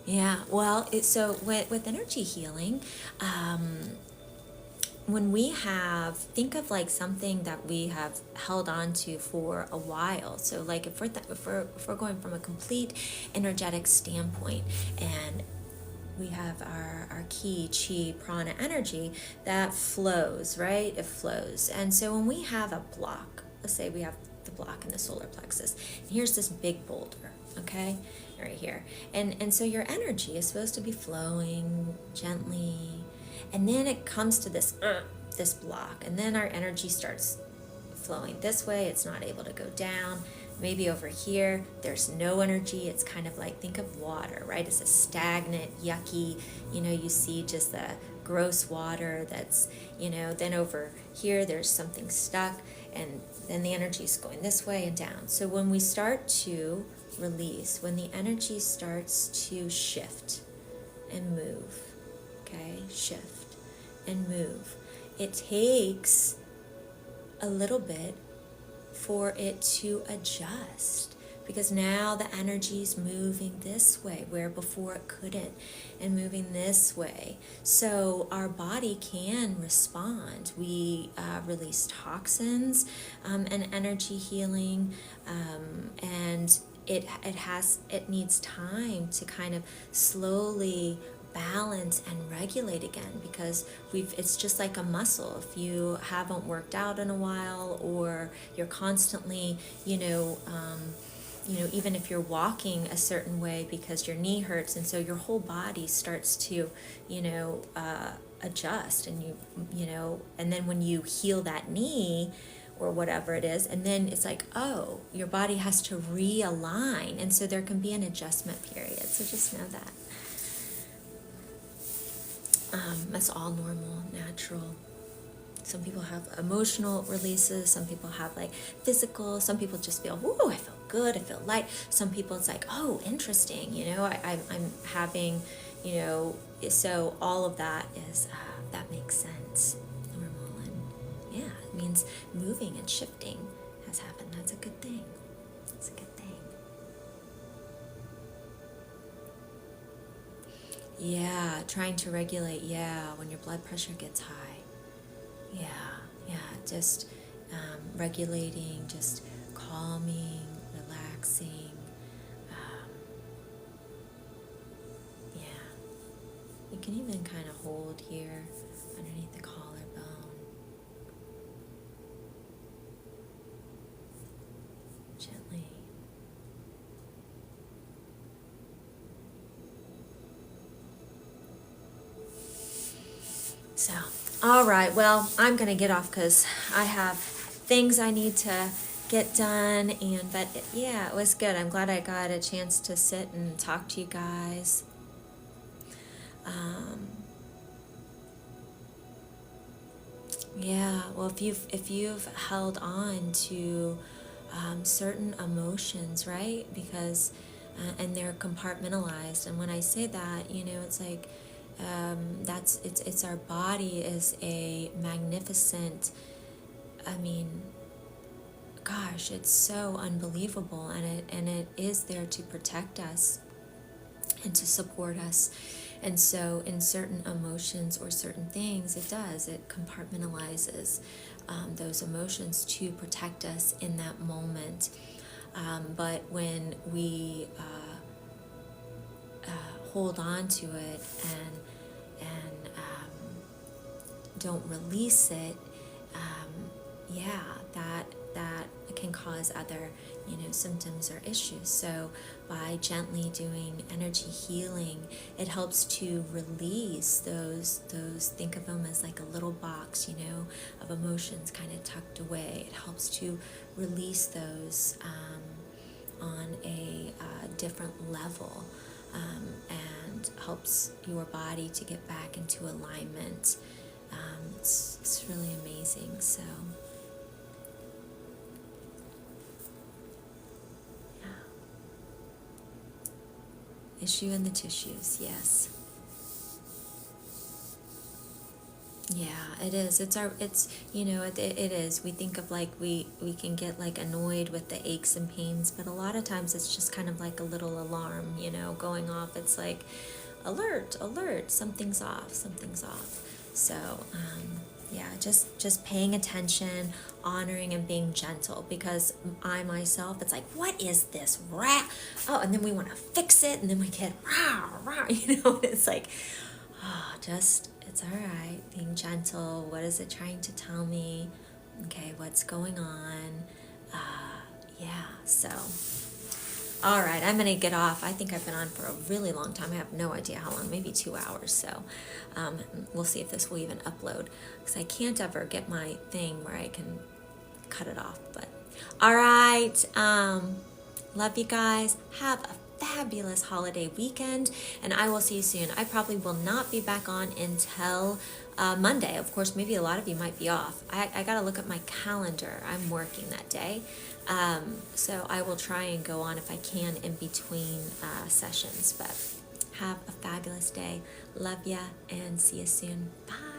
Yeah, well, so with energy healing, when we think of like something that we have held on to for a while. So like if we're going from a complete energetic standpoint, and we have our ki, chi, prana energy that flows, right? It flows. And so when we have a block, let's say we have the block in the solar plexus, and here's this big boulder, okay? Right here. And so your energy is supposed to be flowing gently, and then it comes to this block, and then our energy starts flowing this way. It's not able to go down. Maybe over here there's no energy. It's kind of like, think of water, right? It's a stagnant, yucky, you see just the gross water that's, then over here there's something stuck, and then the energy is going this way and down. So when we start to release, when the energy starts to shift and move, okay, shift and move, it takes a little bit for it to adjust, because now the energy is moving this way where before it couldn't, and moving this way, so our body can respond. We release toxins and energy healing, and it needs time to kind of slowly balance and regulate again, because it's just like a muscle. If you haven't worked out in a while, or you're constantly even if you're walking a certain way because your knee hurts, and so your whole body starts to adjust, and and then when you heal that knee or whatever it is, and then it's like, oh, your body has to realign, and so there can be an adjustment period. So just know that. That's all normal, natural. Some people have emotional releases. Some people have like physical. Some people just feel, whoo, I feel good, I feel light. Some people it's like, oh, interesting, I'm having, so all of that is, that makes sense, normal. And yeah, it means moving and shifting has happened. That's a good thing. That's a good thing. Yeah, trying to regulate, when your blood pressure gets high. Yeah, just regulating, just calming, relaxing. You can even kind of hold here underneath the collarbone. Gently. So, all right, well, I'm going to get off because I have things I need to get done, but it was good. I'm glad I got a chance to sit and talk to you guys. Well, if you've held on to certain emotions, right? Because and they're compartmentalized, and when I say that, it's like it's our body is a magnificent. I mean, gosh, it's so unbelievable, and it is there to protect us and to support us. And so in certain emotions or certain things, it compartmentalizes those emotions to protect us in that moment. But when we hold on to it and don't release it, that can cause other symptoms or issues. So by gently doing energy healing, it helps to release those think of them as like a little box of emotions kind of tucked away. It helps to release those on a different level, and helps your body to get back into alignment. It's really amazing. So issue in the tissues, yes. Yeah, it is. It is. We think of like we can get like annoyed with the aches and pains, but a lot of times it's just kind of like a little alarm, going off. It's like alert, alert, something's off, something's off. So, yeah, just paying attention, honoring and being gentle, because I myself, it's like, what is this rat? Oh, and then we want to fix it, and then we get rah, rah, it's like, just, it's all right, being gentle. What is it trying to tell me? Okay, what's going on? Yeah, so, all right, I'm going to get off. I think I've been on for a really long time. I have no idea how long, maybe 2 hours. So we'll see if this will even upload, because I can't ever get my thing where I can cut it off. But all right, love you guys. Have a fabulous holiday weekend, and I will see you soon. I probably will not be back on until Monday. Of course, maybe a lot of you might be off. I got to look at my calendar. I'm working that day. So I will try and go on if I can in between sessions. But have a fabulous day. Love ya, and see you soon. Bye.